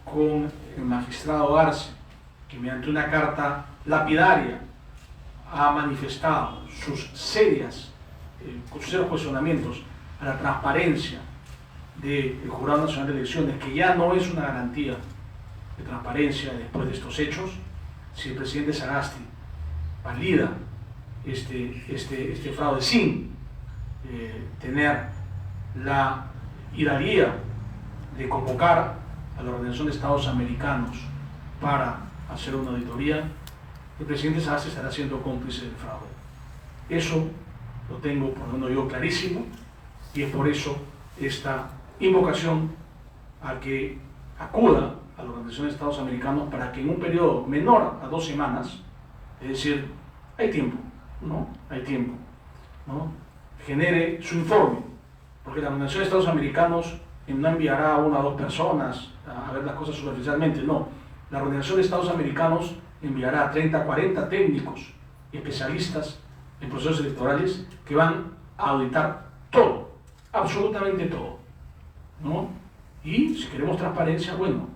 con el magistrado Arce, que mediante una carta lapidaria ha manifestado sus serios cuestionamientos a la transparencia del Jurado Nacional de Elecciones, que ya no es una garantía de transparencia después de estos hechos, si el presidente Sagasti valida este fraude sin tener la hidalguía de convocar a la Organización de Estados Americanos para hacer una auditoría, el presidente Sagasti estará siendo cómplice del fraude. Eso lo tengo, por lo menos yo, clarísimo, y es por eso esta invocación a que acuda a la Organización de Estados Americanos para que en un periodo menor a 2 semanas, es decir, hay tiempo, ¿no? Hay tiempo, ¿no? Genere su informe, porque la Organización de Estados Americanos no enviará a 1 o 2 personas a ver las cosas superficialmente, no. La Organización de Estados Americanos enviará a 30, 40 técnicos y especialistas en procesos electorales que van a auditar todo, absolutamente todo, ¿no? Y si queremos transparencia, bueno,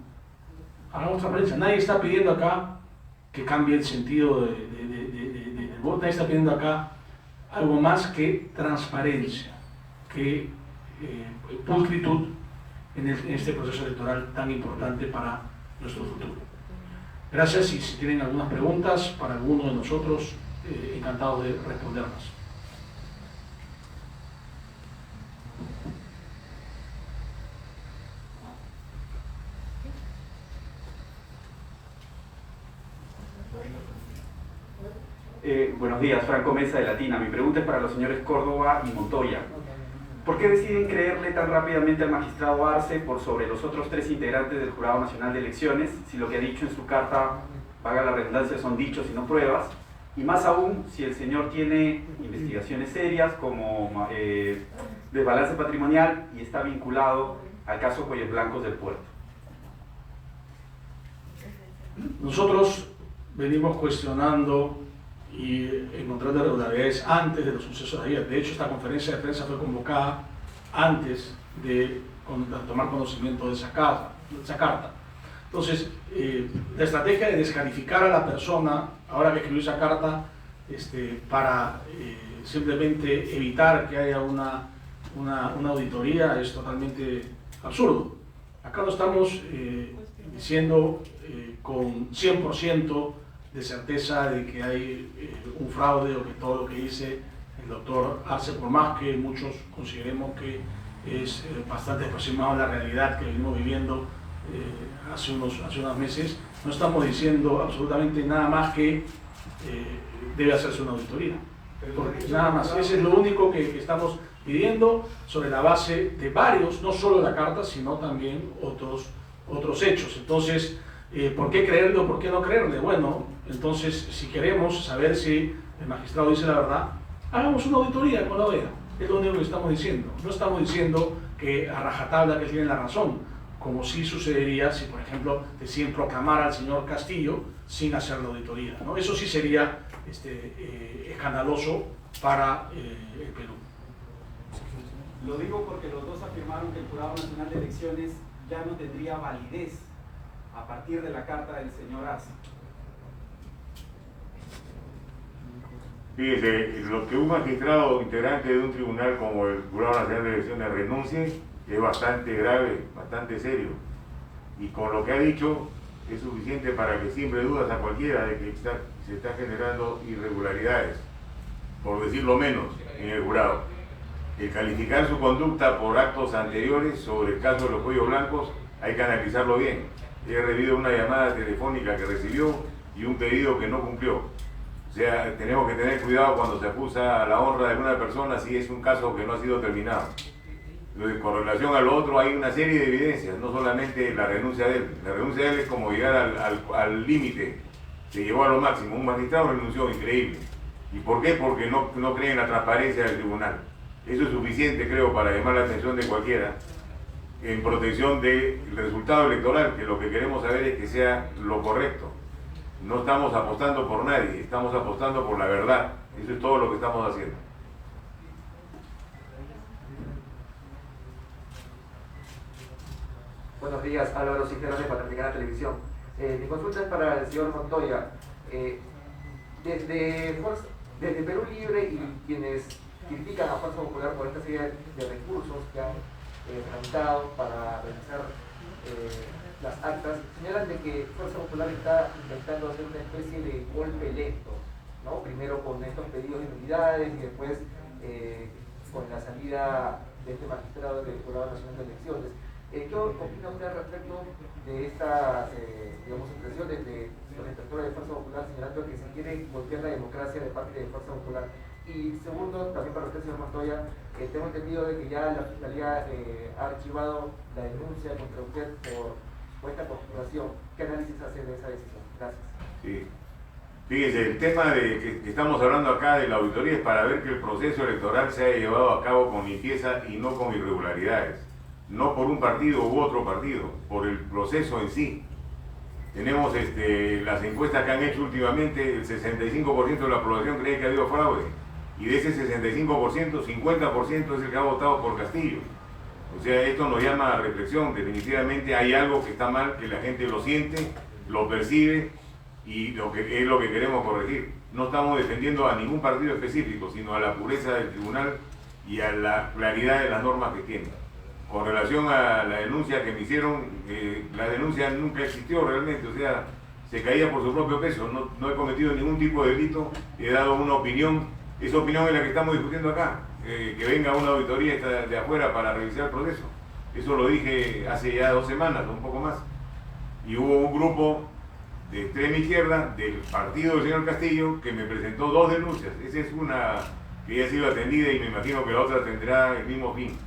hagamos transparencia. Nadie está pidiendo acá que cambie el sentido del voto, nadie está pidiendo acá algo más que transparencia. que pulcritud en este proceso electoral tan importante para nuestro futuro. Gracias, y si tienen algunas preguntas para alguno de nosotros, encantados de responderlas. Buenos días, Franco Mesa de Latina. Mi pregunta es para los señores Córdoba y Montoya. ¿Por qué deciden creerle tan rápidamente al magistrado Arce por sobre los otros 3 integrantes del Jurado Nacional de Elecciones, si lo que ha dicho en su carta, valga la redundancia, son dichos y no pruebas? Y más aún, si el señor tiene investigaciones serias como desbalance patrimonial y está vinculado al caso Cuellos Blancos del Puerto. Nosotros venimos cuestionando y encontrando irregularidades antes de los sucesos de ayer. De hecho, esta conferencia de prensa fue convocada antes de tomar conocimiento de esa carta. Entonces, la estrategia de descalificar a la persona, ahora que escribió esa carta, para simplemente evitar que haya una auditoría, es totalmente absurdo. Acá lo estamos diciendo con 100% de certeza de que hay un fraude, o que todo lo que dice el doctor Arce, por más que muchos consideremos que es bastante aproximado a la realidad que venimos viviendo hace unos meses, no estamos diciendo absolutamente nada más que debe hacerse una auditoría. Nada más, ese es lo único que estamos pidiendo, sobre la base de varios, no solo la carta, sino también otros hechos. Entonces, ¿por qué creerle o por qué no creerle? Bueno, entonces, si queremos saber si el magistrado dice la verdad, hagamos una auditoría con la OEA. Es lo único que estamos diciendo. No estamos diciendo que a rajatabla que tienen la razón, como sí sucedería si, por ejemplo, deciden proclamar al señor Castillo sin hacer la auditoría, ¿no? Eso sí sería escandaloso para el Perú. Lo digo porque los dos afirmaron que el Jurado Nacional de Elecciones ya no tendría validez a partir de la carta del señor Arce. Fíjese, lo que un magistrado integrante de un tribunal como el Jurado Nacional de Elecciones renuncie es bastante grave, bastante serio. Y con lo que ha dicho es suficiente para que siembre dudas a cualquiera de que se está generando irregularidades, por decirlo menos, en el jurado. El calificar su conducta por actos anteriores sobre el caso de los Cuellos Blancos hay que analizarlo bien. He recibido una llamada telefónica que recibió y un pedido que no cumplió. O sea, tenemos que tener cuidado cuando se acusa a la honra de una persona si es un caso que no ha sido terminado. Entonces, con relación a lo otro hay una serie de evidencias, no solamente la renuncia de él. La renuncia de él es como llegar al límite, se llevó a lo máximo. Un magistrado renunció, increíble. ¿Y por qué? Porque no cree en la transparencia del tribunal. Eso es suficiente, creo, para llamar la atención de cualquiera en protección del resultado electoral, que lo que queremos saber es que sea lo correcto. No estamos apostando por nadie, estamos apostando por la verdad. Eso es todo lo que estamos haciendo. Buenos días, Álvaro Cisneros de Panamericana Televisión. Mi consulta es para el señor Montoya. Desde Perú Libre y quienes critican a Fuerza Popular por esta serie de recursos que han tramitado para realizar las actas, señalan de que Fuerza Popular está intentando hacer una especie de golpe lento, ¿no? Primero con estos pedidos de nulidades y después con la salida de este magistrado del Jurado Nacional de Elecciones. ¿Qué opina usted respecto de estas impresiones de los detractores de Fuerza Popular señalando que se quiere golpear la democracia de parte de Fuerza Popular? Y segundo, también para usted, señor Montoya, tengo entendido de que ya la Fiscalía ha archivado la denuncia contra usted por supuesta conspiración. ¿Qué análisis hace de esa decisión? Gracias. Sí. Fíjese, el tema de que estamos hablando acá de la auditoría es para ver que el proceso electoral se haya llevado a cabo con limpieza y no con irregularidades. No por un partido u otro partido, por el proceso en sí. Tenemos las encuestas que han hecho últimamente, el 65% de la población cree que ha habido fraude. Y de ese 65%, 50% es el que ha votado por Castillo. O sea, esto nos llama a reflexión. Definitivamente hay algo que está mal, que la gente lo siente, lo percibe y es lo que queremos corregir. No estamos defendiendo a ningún partido específico, sino a la pureza del tribunal y a la claridad de las normas que tienen. Con relación a la denuncia que me hicieron, la denuncia nunca existió realmente, o sea, se caía por su propio peso, no he cometido ningún tipo de delito, he dado una opinión, esa opinión es la que estamos discutiendo acá, que venga una auditoría de afuera para revisar el proceso. Eso lo dije hace ya 2 semanas o un poco más. Y hubo un grupo de extrema izquierda del partido del señor Castillo que me presentó 2 denuncias. Esa es una que ya ha sido atendida y me imagino que la otra tendrá el mismo fin.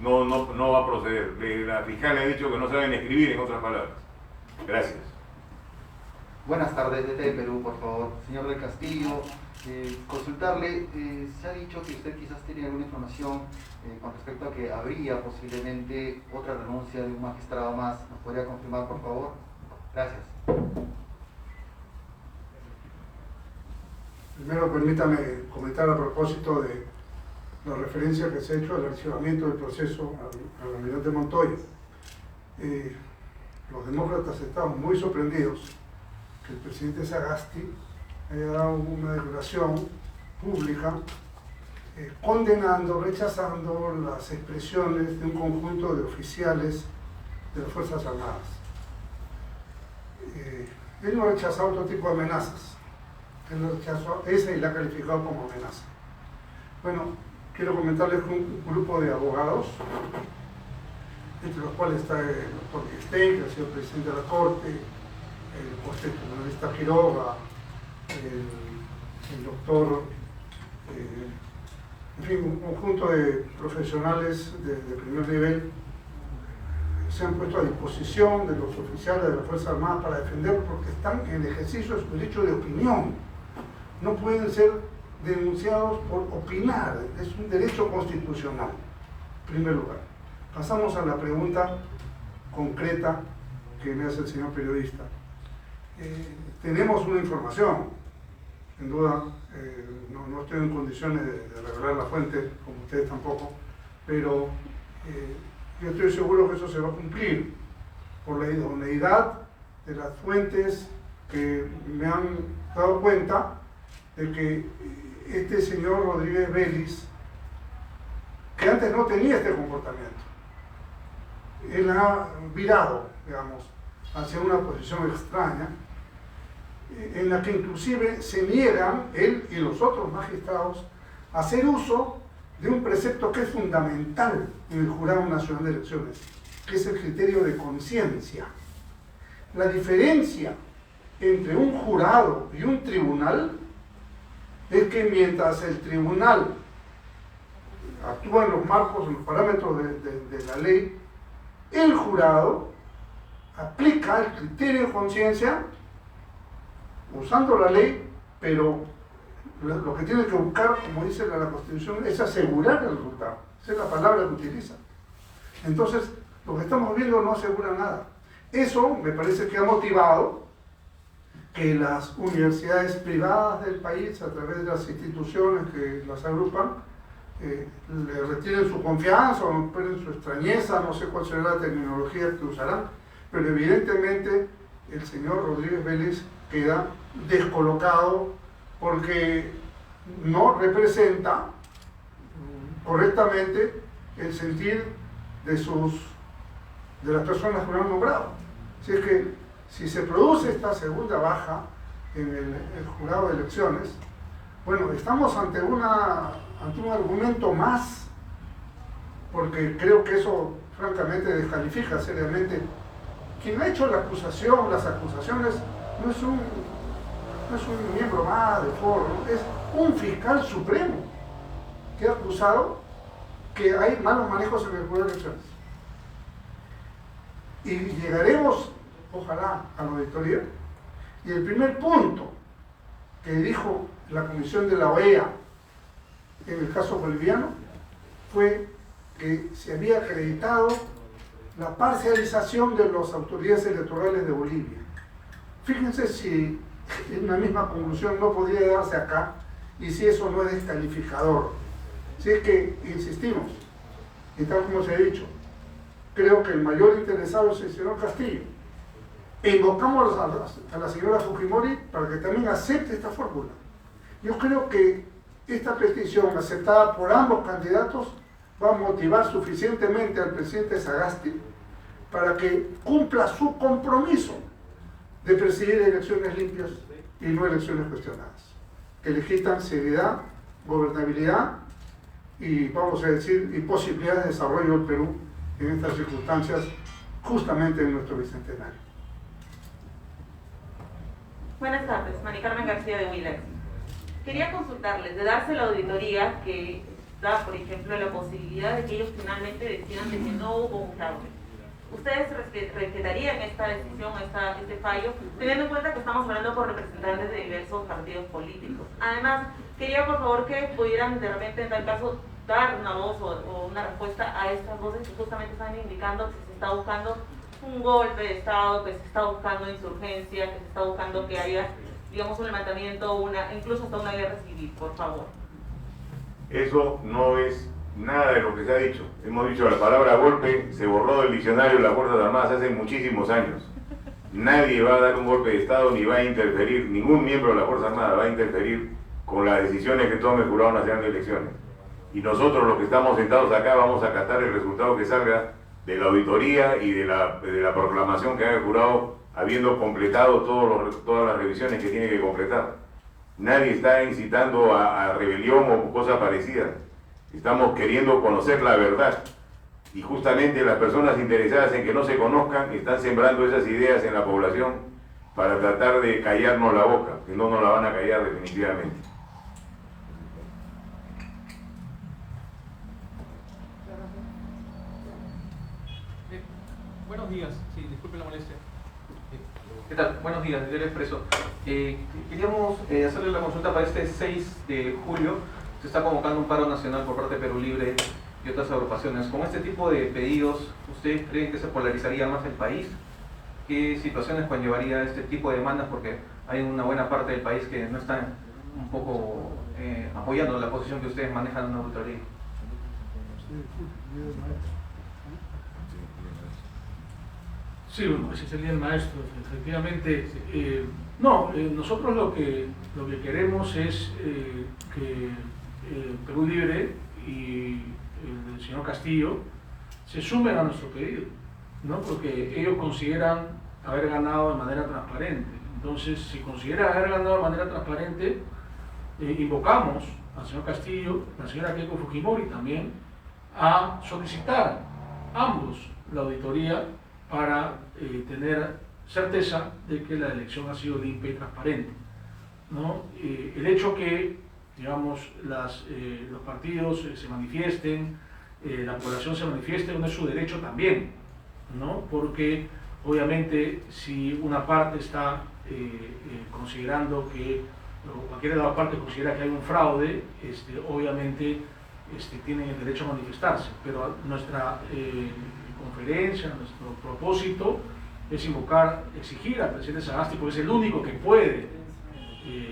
No va a proceder. La fiscal le ha dicho que no saben escribir, en otras palabras. Gracias. Buenas tardes, desde Perú, por favor. Señor del Castillo, consultarle, se ha dicho que usted quizás tenía alguna información con respecto a que habría posiblemente otra renuncia de un magistrado más. ¿Nos podría confirmar, por favor? Gracias. Primero, permítame comentar a propósito de la referencia que se ha hecho al archivamiento del proceso al almirante Montoya. Los demócratas estamos muy sorprendidos que el presidente Sagasti haya dado una declaración pública condenando, rechazando las expresiones de un conjunto de oficiales de las Fuerzas Armadas. Él no ha rechazado otro tipo de amenazas, él no rechazó esa y la ha calificado como amenaza. Bueno, quiero comentarles que un grupo de abogados, entre los cuales está el doctor Stein, que ha sido presidente de la Corte, el constitucionalista Quiroga, el doctor, en fin, un conjunto de profesionales de primer nivel, se han puesto a disposición de los oficiales de la Fuerza Armada para defender, porque están en ejercicio de su derecho de opinión. No pueden ser denunciados por opinar, es un derecho constitucional, en primer lugar. Pasamos a la pregunta concreta que me hace el señor periodista. Tenemos una información, sin duda, no estoy en condiciones de revelar la fuente, como ustedes tampoco, pero yo estoy seguro que eso se va a cumplir por la idoneidad de las fuentes que me han dado cuenta de que este señor Rodríguez Vélez, que antes no tenía este comportamiento, él ha virado, digamos, hacia una posición extraña, en la que inclusive se niegan, él y los otros magistrados, a hacer uso de un precepto que es fundamental en el Jurado Nacional de Elecciones, que es el criterio de conciencia. La diferencia entre un jurado y un tribunal es que mientras el tribunal actúa en los marcos, en los parámetros de la ley, el jurado aplica el criterio de conciencia usando la ley, pero lo que tiene que buscar, como dice la Constitución, es asegurar el resultado. Esa es la palabra que utiliza. Entonces, lo que estamos viendo no asegura nada. Eso me parece que ha motivado que las universidades privadas del país, a través de las instituciones que las agrupan, le retiren su confianza o recuperen su extrañeza, no sé cuál será la terminología que usarán, pero evidentemente el señor Rodríguez Vélez queda descolocado porque no representa correctamente el sentir de las personas que lo han nombrado. Así es que si se produce esta segunda baja en el jurado de elecciones, bueno, estamos ante un argumento más, porque creo que eso francamente descalifica seriamente. Quien ha hecho la acusación, las acusaciones, no es un miembro más del foro, es un fiscal supremo que ha acusado que hay malos manejos en el jurado de elecciones. Y llegaremos, ojalá, a la auditoría, y el primer punto que dijo la comisión de la OEA en el caso boliviano fue que se había acreditado la parcialización de las autoridades electorales de Bolivia. Fíjense si una misma conclusión no podría darse acá y si eso no es descalificador. Si es que, insistimos, y tal como se ha dicho, creo que el mayor interesado es el señor Castillo. E invocamos a la señora Fujimori para que también acepte esta fórmula. Yo creo que esta petición aceptada por ambos candidatos va a motivar suficientemente al presidente Sagasti para que cumpla su compromiso de presidir elecciones limpias y no elecciones cuestionadas, que le quitan seriedad, gobernabilidad y, vamos a decir, y posibilidades de desarrollo del Perú en estas circunstancias, justamente en nuestro bicentenario. Buenas tardes, Mari Carmen García de Willax. Quería consultarles, de darse la auditoría que da, por ejemplo, la posibilidad de que ellos finalmente decidan de que no hubo un fraude. ¿Ustedes respetarían esta decisión, este fallo, teniendo en cuenta que estamos hablando con representantes de diversos partidos políticos? Además, quería por favor que pudieran de repente, en tal caso, dar una voz o una respuesta a estas voces que justamente están indicando que se está buscando un golpe de Estado, que se está buscando insurgencia, que se está buscando que haya, digamos, un levantamiento, incluso hasta una guerra civil, por favor. Eso no es nada de lo que se ha dicho. Hemos dicho la palabra golpe, se borró del diccionario de las Fuerzas Armadas hace muchísimos años. Nadie va a dar un golpe de Estado ni va a interferir, ningún miembro de la Fuerza Armada va a interferir con las decisiones que tome el Jurado Nacional de Elecciones. Y nosotros los que estamos sentados acá vamos a acatar el resultado que salga de la auditoría y de la proclamación que haga el jurado, habiendo completado todas las revisiones que tiene que completar. Nadie está incitando a rebelión o cosa parecida. Estamos queriendo conocer la verdad. Y justamente las personas interesadas en que no se conozcan están sembrando esas ideas en la población para tratar de callarnos la boca, que no nos la van a callar definitivamente. Buenos días, sí, disculpe la molestia. ¿Qué tal? Buenos días, Diario Expreso. Queríamos hacerle la consulta para este 6 de julio. Se está convocando un paro nacional por parte de Perú Libre y otras agrupaciones. Con este tipo de pedidos, ¿ustedes creen que se polarizaría más el país? ¿Qué situaciones conllevaría este tipo de demandas? Porque hay una buena parte del país que no están un poco apoyando la posición que ustedes manejan en una auditoría. Sí, bueno, ese es el día del maestro, efectivamente. Nosotros lo que queremos es que Perú Libre y el señor Castillo se sumen a nuestro pedido, ¿no? Porque ellos consideran haber ganado de manera transparente. Entonces, si consideran haber ganado de manera transparente, invocamos al señor Castillo, a la señora Keiko Fujimori también, a solicitar ambos la auditoría para tener certeza de que la elección ha sido limpia y transparente, ¿no? El hecho que, digamos, los partidos se manifiesten, la población se manifieste, no es su derecho también, ¿no? Porque obviamente si una parte está considerando que, o cualquiera de las partes considera que hay un fraude, obviamente tienen el derecho a manifestarse, pero nuestra conferencia, nuestro propósito es exigir al presidente Sagasti, porque es el único que puede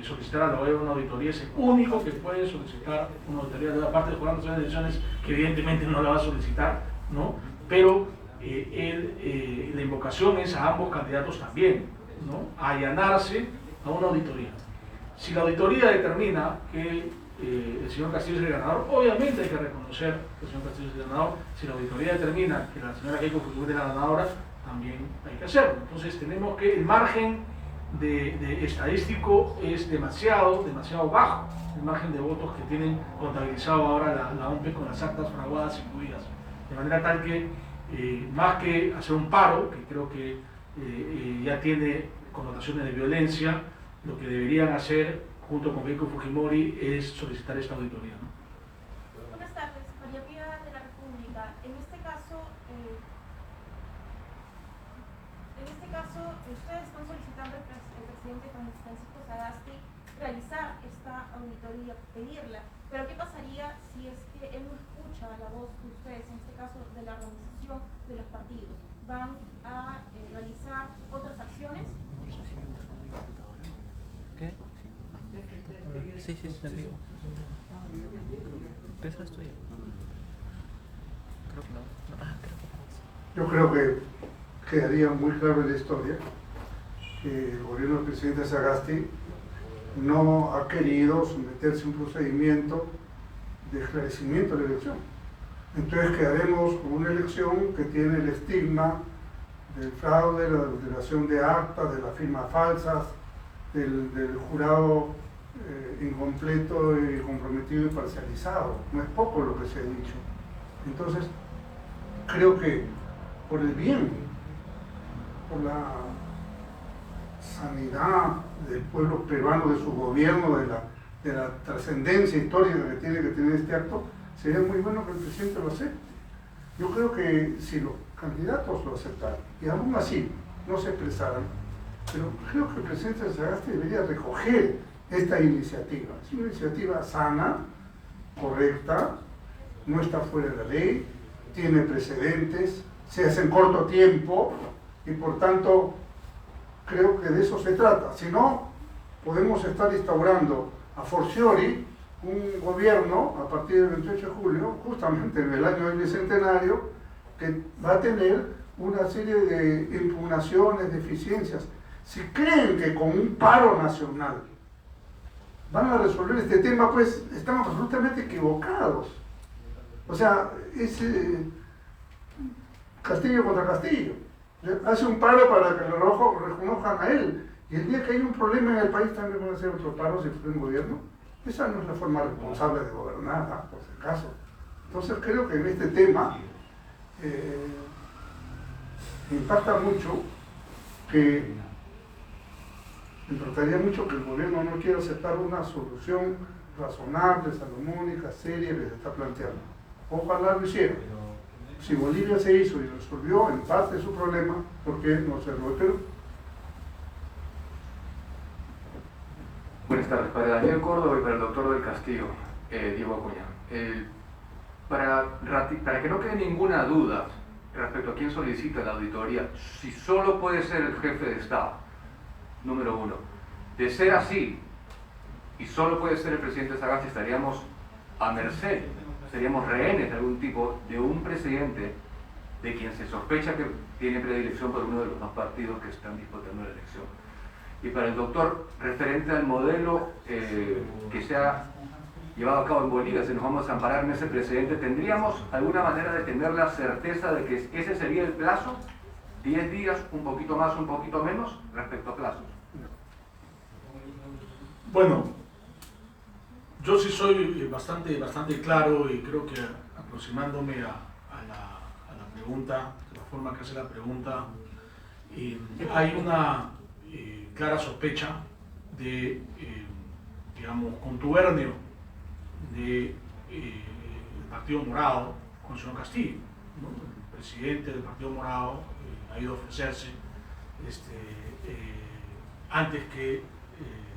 solicitar a la OEA una auditoría, es el único que puede solicitar una auditoría de la parte del Jurado Nacional de Elecciones, que evidentemente no la va a solicitar, ¿no? Pero la invocación es a ambos candidatos también, ¿no? A allanarse a una auditoría. Si la auditoría determina que el señor Castillo es el ganador, obviamente hay que reconocer que el señor Castillo es el ganador. Si la auditoría determina que la señora Keiko Fujimori es la ganadora, también hay que hacerlo. Entonces tenemos que el margen de estadístico es demasiado bajo, el margen de votos que tienen contabilizado ahora la OMPE con las actas fraguadas incluidas, de manera tal que más que hacer un paro, que creo que ya tiene connotaciones de violencia, lo que deberían hacer junto con Keiko Fujimori es solicitar esta auditoría, ¿no? Buenas tardes, María Pía de la República. En este caso, ustedes están solicitando al presidente Francisco Sagasti realizar esta auditoría, pedirla, pero ¿qué pasaría si es que él no escucha la voz de ustedes, en este caso de la organización de los partidos? ¿Van a realizar otras acciones? ¿Qué? Sí, está vivo. ¿Esa es tuya? Creo que no. Yo creo que quedaría muy claro en la historia que el gobierno del presidente Sagasti no ha querido someterse a un procedimiento de esclarecimiento de la elección. Entonces quedaremos con una elección que tiene el estigma del fraude, la adulteración de actas, de las firmas falsas, del jurado incompleto y comprometido y parcializado. No es poco lo que se ha dicho. Entonces, creo que por el bien, por la sanidad del pueblo peruano, de su gobierno, de la trascendencia histórica que tiene que tener este acto, sería muy bueno que el presidente lo acepte. Yo creo que si los candidatos lo aceptaran, y aún así no se expresaran, pero creo que el presidente Sagasti debería recoger esta iniciativa. Es una iniciativa sana, correcta, no está fuera de la ley, tiene precedentes, se hace en corto tiempo y por tanto creo que de eso se trata. Si no, podemos estar instaurando a fortiori un gobierno a partir del 28 de julio, justamente en el año del bicentenario, que va a tener una serie de impugnaciones, deficiencias. Si creen que con un paro nacional van a resolver este tema, pues estamos absolutamente equivocados. O sea, es Castillo contra Castillo. Hace un paro para que lo reconozcan a él. Y el día que hay un problema en el país también van a hacer otro paro si fue un gobierno. Esa no es la forma responsable de gobernar, por si acaso. Entonces creo que en este tema impacta mucho que importaría mucho que el gobierno no quiera aceptar una solución razonable, salomónica, seria que se está planteando. Ojalá lo hiciera. Si Bolivia se hizo y resolvió en parte su problema, ¿por qué no hacerlo el Perú? Buenas tardes. Para Daniel Córdoba y para el doctor del Castillo, Diego Acuña. Para que no quede ninguna duda respecto a quién solicita la auditoría, si solo puede ser el jefe de Estado, número uno. De ser así, y solo puede ser el presidente Sagasti, estaríamos a merced, seríamos rehenes de algún tipo de un presidente de quien se sospecha que tiene predilección por uno de los dos partidos que están disputando la elección. Y para el doctor, referente al modelo que se ha llevado a cabo en Bolivia, si nos vamos a amparar en ese precedente, ¿tendríamos alguna manera de tener la certeza de que ese sería el plazo? 10 días, un poquito más, un poquito menos, respecto a plazos. Bueno, yo sí soy bastante claro y creo que aproximándome a la pregunta, de la forma que hace la pregunta, hay una clara sospecha de, digamos, contubernio del Partido Morado con el señor Castillo, ¿no? El presidente del Partido Morado ha ido a ofrecerse antes que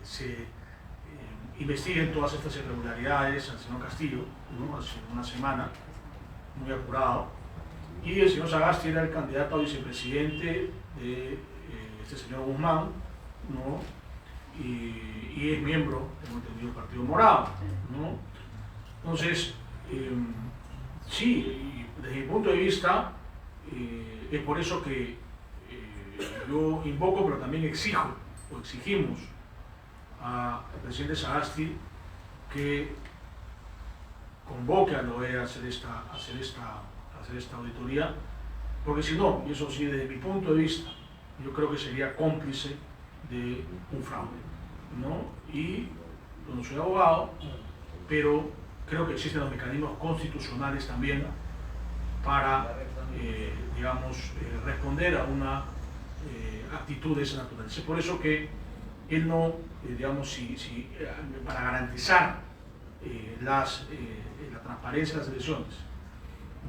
se investiguen todas estas irregularidades al señor Castillo, ¿no? Hace una semana, muy apurado, y el señor Sagasti era el candidato a vicepresidente de este señor Guzmán, ¿no? Y es miembro, tengo entendido, del Partido Morado, ¿no? Entonces, sí, desde mi punto de vista, es por eso que yo invoco, pero también exijo, o exigimos al presidente Sagasti que convoque a la OEA a hacer esta auditoría, porque si no, y eso sí desde mi punto de vista, yo creo que sería cómplice de un fraude, ¿no? Y yo no soy abogado, pero creo que existen los mecanismos constitucionales también para, digamos, responder a una actitud de esa naturaleza. Es por eso que él no, digamos, para garantizar la transparencia de las elecciones,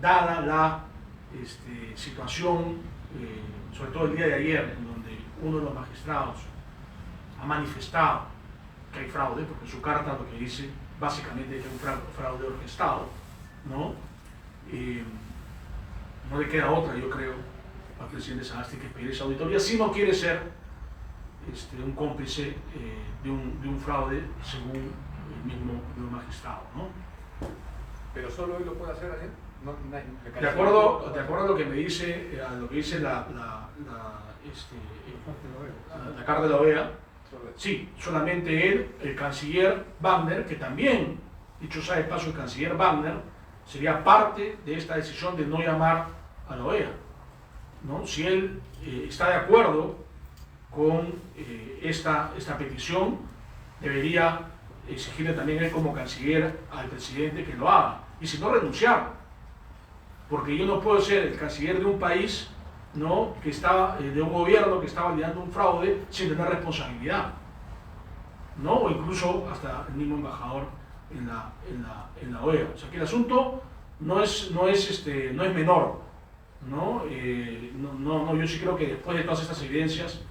dada la situación, sobre todo el día de ayer, en donde uno de los magistrados ha manifestado que hay fraude, porque su carta lo que dice básicamente es que hay un fraude orquestado, ¿no? No le queda otra, yo creo, al presidente Sagasti que pedir esa auditoría si no quiere ser un cómplice de un fraude según el mismo magistrado, ¿no? Pero solo él lo puede hacer, Daniel. De acuerdo a lo que me dice, la carta de la OEA, Sí, solamente él, el canciller Wagner, que también, dicho sea de paso, el canciller Wagner sería parte de esta decisión de no llamar a la OEA, ¿no? Si él está de acuerdo con esta petición, debería exigirle también él como canciller al presidente que lo haga, y si no, renunciar, porque yo no puedo ser el canciller de un país, ¿no?, que está, de un gobierno que está validando un fraude sin tener responsabilidad, ¿no?, o incluso hasta el mismo embajador en la OEA. O sea que el asunto no es menor, ¿no? Yo sí creo que después de todas estas evidencias,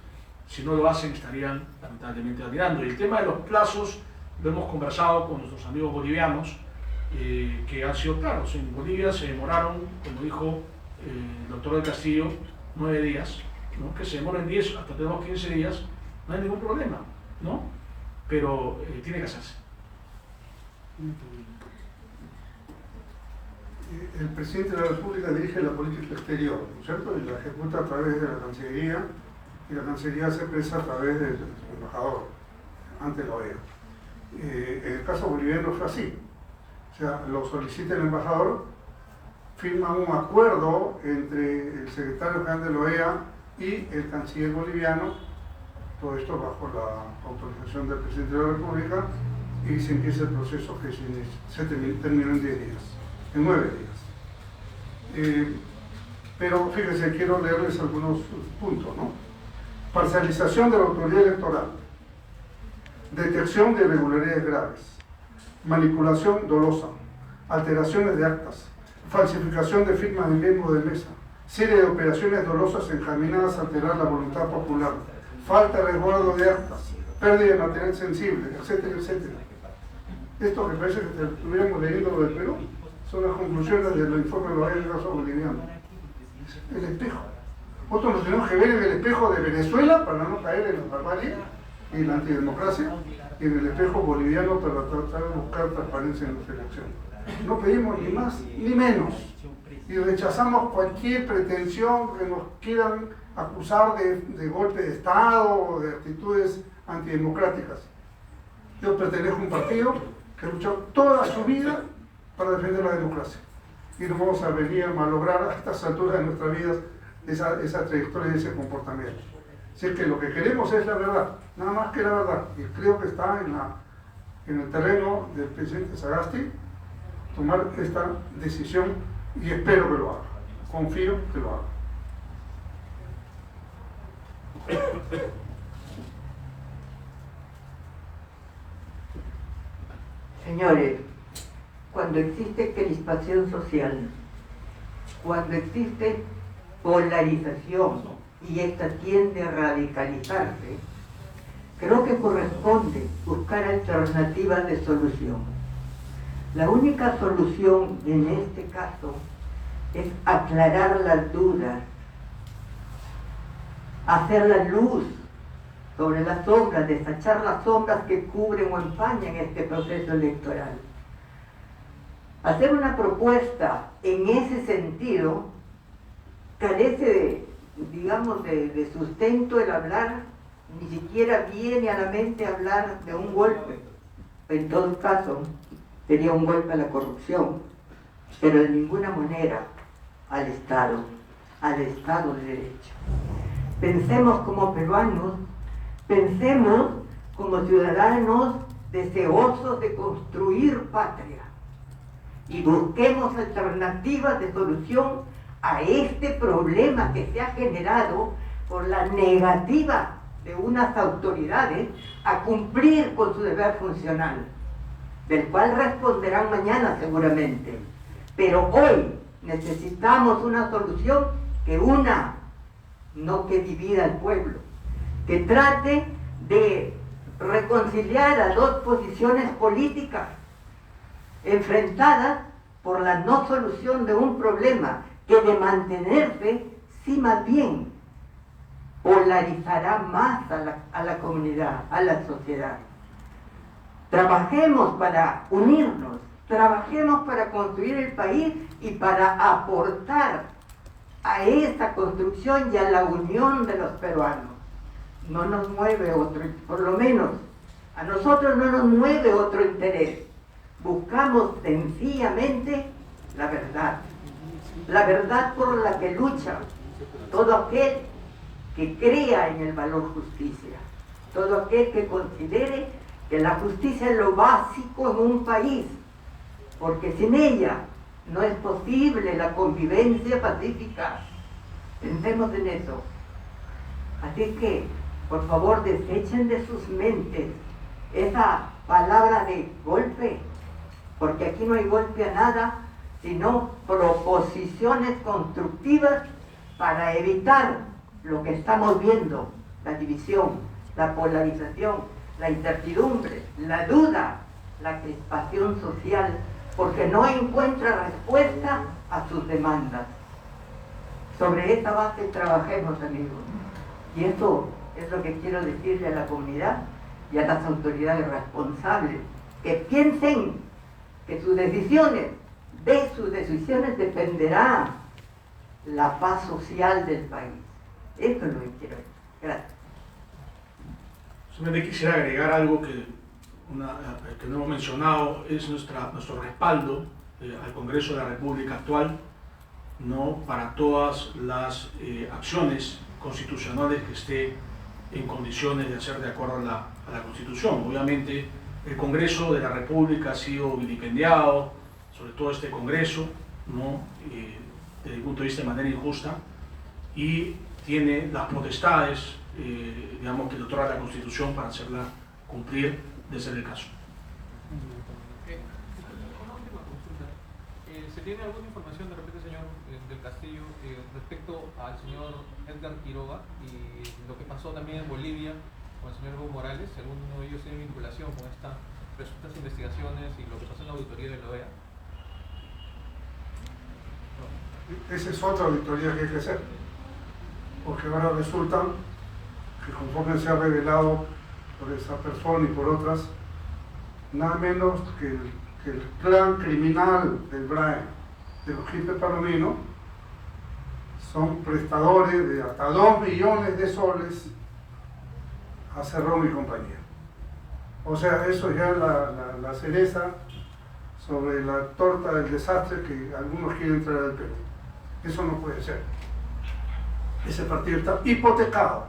si no lo hacen, estarían lamentablemente dañando. Y el tema de los plazos lo hemos conversado con nuestros amigos bolivianos, que han sido claros. En Bolivia se demoraron, como dijo el doctor del Castillo, 9 días, ¿no? Que se demoren 10, hasta tenemos 15 días, no hay ningún problema, ¿no? Pero tiene que hacerse. El presidente de la República dirige la política exterior, ¿no es cierto? Y la ejecuta a través de la Cancillería, y la Cancillería se expresa a través del embajador ante la OEA. En el caso boliviano fue así. O sea, lo solicita el embajador, firma un acuerdo entre el secretario general de la OEA y el canciller boliviano, todo esto bajo la autorización del presidente de la República, y se empieza el proceso que se terminó en 10 días, en 9 días. Pero fíjense, quiero leerles algunos puntos, ¿no? Parcialización de la autoridad electoral, detección de irregularidades graves, manipulación dolosa, alteraciones de actas, falsificación de firmas de miembros de mesa, serie de operaciones dolosas encaminadas a alterar la voluntad popular, falta de resguardo de actas, pérdida de material sensible, etcétera, etcétera. Esto que parece que estuviéramos leyendo lo del Perú son las conclusiones del informe de la OEA del caso boliviano. El espejo. Nosotros nos tenemos que ver en el espejo de Venezuela para no caer en la barbarie y la antidemocracia, y en el espejo boliviano para tratar de buscar transparencia en las elecciones. No pedimos ni más ni menos, y rechazamos cualquier pretensión que nos quieran acusar de golpe de Estado o de actitudes antidemocráticas. Yo pertenezco a un partido que luchó toda su vida para defender la democracia, y no vamos a venir a malograr a estas alturas de nuestras vidas esa trayectoria y ese comportamiento. Si es que lo que queremos es la verdad, nada más que la verdad, y creo que está en el terreno del presidente Sagasti tomar esta decisión, y espero que lo haga, confío que lo haga. Señores, cuando existe crispación social, cuando existe polarización y esta tiende a radicalizarse, creo que corresponde buscar alternativas de solución. La única solución en este caso es aclarar las dudas, hacer la luz sobre las sombras, destachar las sombras que cubren o empañan este proceso electoral. Hacer una propuesta en ese sentido carece de sustento el hablar, ni siquiera viene a la mente hablar de un golpe. En todo caso, sería un golpe a la corrupción, pero de ninguna manera al Estado de Derecho. Pensemos como peruanos, pensemos como ciudadanos deseosos de construir patria y busquemos alternativas de solución a este problema que se ha generado por la negativa de unas autoridades a cumplir con su deber funcional, del cual responderán mañana seguramente. Pero hoy necesitamos una solución que una, no que divida al pueblo, que trate de reconciliar a dos posiciones políticas enfrentadas por la no solución de un problema que de mantenerse, sí más bien polarizará más a la comunidad, a la sociedad. Trabajemos para unirnos, trabajemos para construir el país y para aportar a esta construcción y a la unión de los peruanos. no nos mueve otro, por lo menos a nosotros no nos mueve otro interés. Buscamos sencillamente la verdad por la que lucha todo aquel que crea en el valor justicia, todo aquel que considere que la justicia es lo básico en un país, porque sin ella no es posible la convivencia pacífica. Pensemos en eso. Así que, por favor, desechen de sus mentes esa palabra de golpe, porque aquí no hay golpe a nada, sino proposiciones constructivas para evitar lo que estamos viendo, la división, la polarización, la incertidumbre, la duda, la crispación social, porque no encuentra respuesta a sus demandas. Sobre esta base trabajemos, amigos. Y eso es lo que quiero decirle a la comunidad y a las autoridades responsables, que piensen que sus decisiones, de sus decisiones dependerá la paz social del país. Eso es lo que quiero decir. Gracias. Solamente quisiera agregar algo que no hemos mencionado, es nuestro respaldo al Congreso de la República actual, ¿no?, para todas las acciones constitucionales que esté en condiciones de hacer de acuerdo a la Constitución. Obviamente el Congreso de la República ha sido vilipendiado, sobre todo este Congreso, ¿no?, desde mi punto de vista de manera injusta, y tiene las potestades, digamos, que le otorga la Constitución para hacerla cumplir de ser el caso. Una última consulta. ¿Se tiene alguna información de repente, señor del Castillo, respecto al señor Edgar Quiroga y lo que pasó también en Bolivia con el señor Evo Morales? ¿Alguno de ellos tiene vinculación con estas presuntas investigaciones y lo que pasó en la auditoría de la OEA? Esa es otra auditoría que hay que hacer, porque ahora resulta que conforme se ha revelado por esa persona y por otras, nada menos que el clan criminal del BRAE, de los Quispe Palomino, son prestadores de hasta 2 millones de soles a Cerrón y compañía. O sea, eso ya es la cereza sobre la torta del desastre que algunos quieren traer al Perú. Eso no puede ser. Ese partido está hipotecado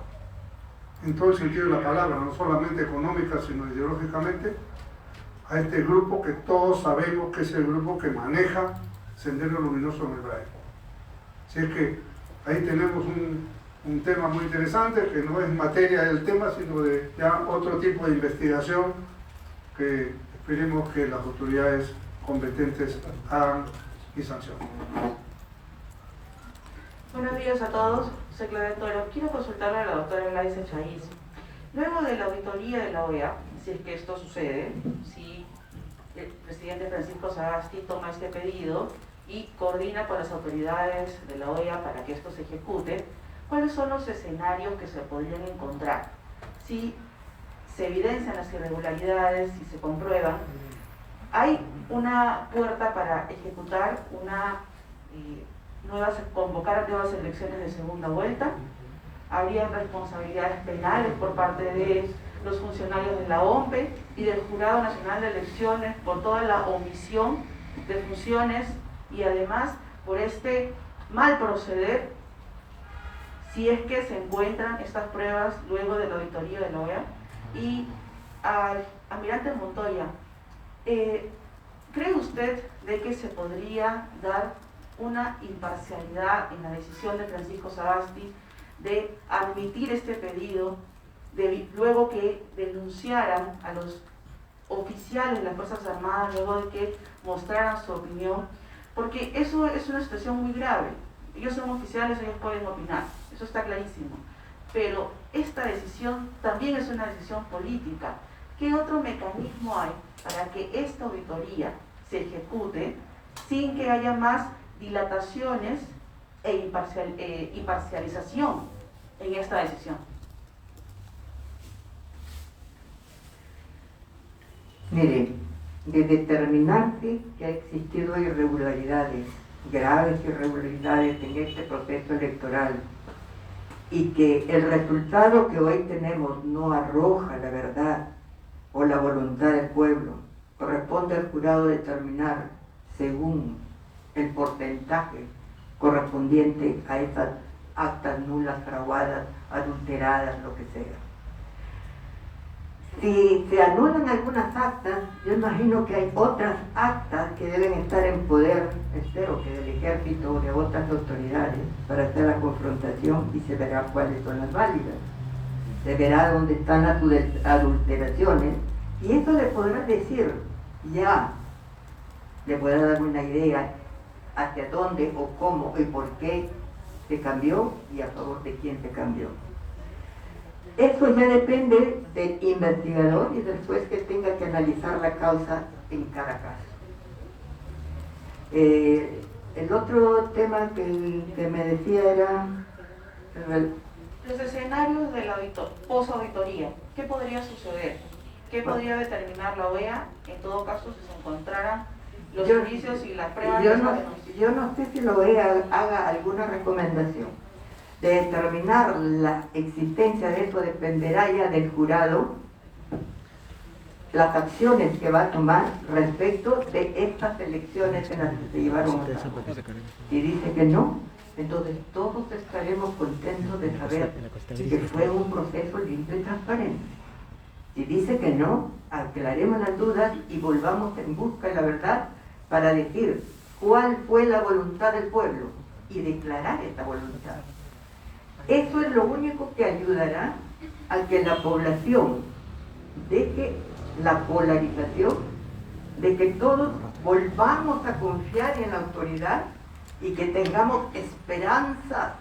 en todo el sentido de la palabra, no solamente económica, sino ideológicamente, a este grupo que todos sabemos que es el grupo que maneja Sendero Luminoso en el BRAE. Así es que ahí tenemos un tema muy interesante, que no es materia del tema, sino de ya otro tipo de investigación que esperemos que las autoridades competentes hagan y sancionen. Buenos días a todos, soy Claudia Toro. Quiero consultarle a la doctora Gladys Echaíz. Luego de la auditoría de la OEA, si es que esto sucede, si el presidente Francisco Sagasti toma este pedido y coordina con las autoridades de la OEA para que esto se ejecute, ¿cuáles son los escenarios que se podrían encontrar? Si se evidencian las irregularidades, si se comprueban, ¿hay una puerta para ejecutar convocar nuevas elecciones de segunda vuelta? ¿Habría responsabilidades penales por parte de los funcionarios de la OMPE y del Jurado Nacional de Elecciones por toda la omisión de funciones y además por este mal proceder, si es que se encuentran estas pruebas luego de la auditoría de la OEA? Y al almirante Montoya, ¿cree usted de que se podría dar una imparcialidad en la decisión de Francisco Sagasti de admitir este pedido, luego que denunciaran a los oficiales de las Fuerzas Armadas, luego de que mostraran su opinión? Porque eso es una situación muy grave. Ellos son oficiales, ellos pueden opinar, eso está clarísimo. Pero esta decisión también es una decisión política. ¿Qué otro mecanismo hay para que esta auditoría se ejecute sin que haya más dilataciones e imparcialización en esta decisión? Miren, de determinarse que ha existido irregularidades, graves irregularidades en este proceso electoral, y que el resultado que hoy tenemos no arroja la verdad o la voluntad del pueblo, corresponde al jurado determinar según el porcentaje correspondiente a esas actas nulas, fraguadas, adulteradas, lo que sea. Si se anulan algunas actas, yo imagino que hay otras actas que deben estar en poder, espero que del ejército o de otras autoridades, para hacer la confrontación y se verá cuáles son las válidas. Se verá dónde están las adulteraciones y eso le podrá decir, ya, le podrá dar una idea hacia dónde o cómo y por qué se cambió y a favor de quién se cambió. Eso ya depende del investigador y del juez que tenga que analizar la causa en cada caso. El otro tema que me decía era los escenarios de la posauditoría. ¿Qué podría suceder? ¿Qué podría determinar la OEA en todo caso si se encontraran los indicios y las pruebas? Yo no sé si la OEA haga alguna recomendación. De determinar la existencia de eso dependerá ya del jurado, las acciones que va a tomar respecto de estas elecciones en las que se llevaron a cabo. Si dice que no, entonces todos estaremos contentos de saber que fue un proceso limpio y transparente. Si dice que no, aclaremos las dudas y volvamos en busca de la verdad para decir cuál fue la voluntad del pueblo y declarar esta voluntad. Eso es lo único que ayudará a que la población deje la polarización, de que todos volvamos a confiar en la autoridad y que tengamos esperanza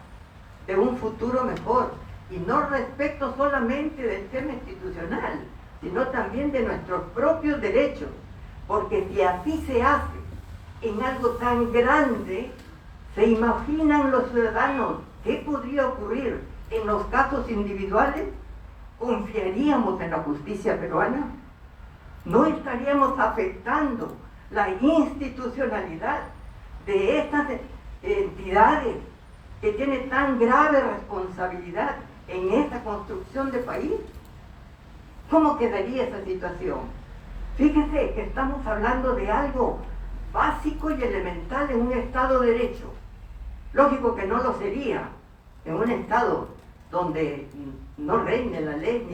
de un futuro mejor, y no respecto solamente del tema institucional, sino también de nuestros propios derechos, porque si así se hace en algo tan grande, ¿se imaginan los ciudadanos qué podría ocurrir en los casos individuales? ¿Confiaríamos en la justicia peruana? ¿No estaríamos afectando la institucionalidad de estas entidades que tienen tan grave responsabilidad en esta construcción de país? ¿Cómo quedaría esa situación? Fíjese que estamos hablando de algo básico y elemental en un Estado de Derecho. Lógico que no lo sería en un Estado donde no reine la ley,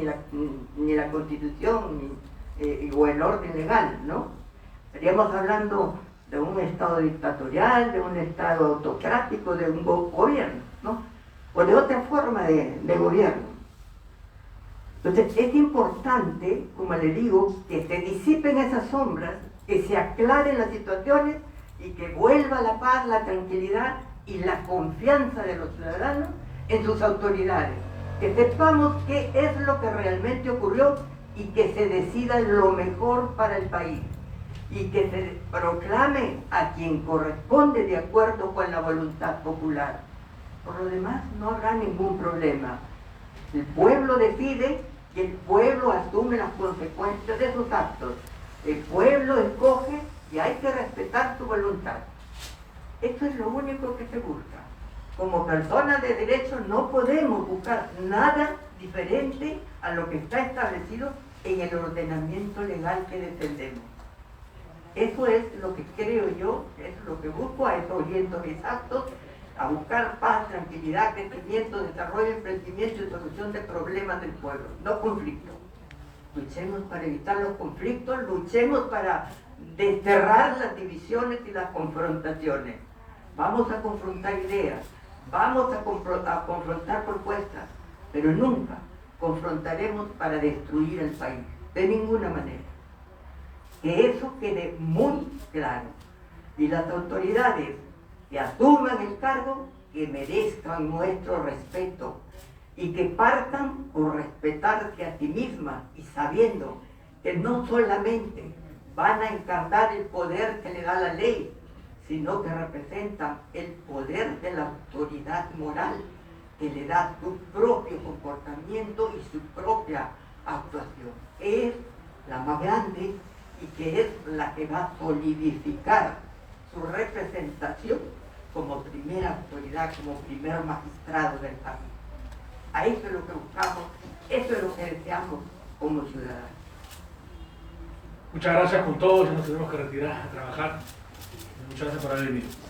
ni la Constitución, o el orden legal, ¿no? Estaríamos hablando de un Estado dictatorial, de un Estado autocrático, de un gobierno, ¿no? O de otra forma de gobierno. Entonces es importante, como le digo, que se disipen esas sombras, que se aclaren las situaciones y que vuelva la paz, la tranquilidad y la confianza de los ciudadanos en sus autoridades. Que sepamos qué es lo que realmente ocurrió y que se decida lo mejor para el país. Y que se proclame a quien corresponde de acuerdo con la voluntad popular. Por lo demás, no habrá ningún problema. El pueblo decide y el pueblo asume las consecuencias de sus actos. El pueblo escoge y hay que respetar su voluntad. Esto es lo único que se busca. Como personas de derecho no podemos buscar nada diferente a lo que está establecido en el ordenamiento legal que defendemos. Eso es lo que creo yo, eso es lo que busco, a eso oriento mis actos, a buscar paz, tranquilidad, crecimiento, desarrollo, emprendimiento y solución de problemas del pueblo, no conflictos. Luchemos para evitar los conflictos, luchemos para desterrar las divisiones y las confrontaciones. Vamos a confrontar ideas, vamos a confrontar propuestas, pero nunca confrontaremos para destruir el país, de ninguna manera. Que eso quede muy claro. Y las autoridades que asuman el cargo, que merezcan nuestro respeto y que partan por respetarse a sí mismas y sabiendo que no solamente van a encarnar el poder que le da la ley, sino que representan el poder de la autoridad moral que le da su propio comportamiento y su propia actuación. Es la más grande y que es la que va a solidificar su representación como primera autoridad, como primer magistrado del país. A eso es lo que buscamos, eso es lo que deseamos como ciudadanos. Muchas gracias con todos, ya nos tenemos que retirar a trabajar. Muchas gracias por haber venido.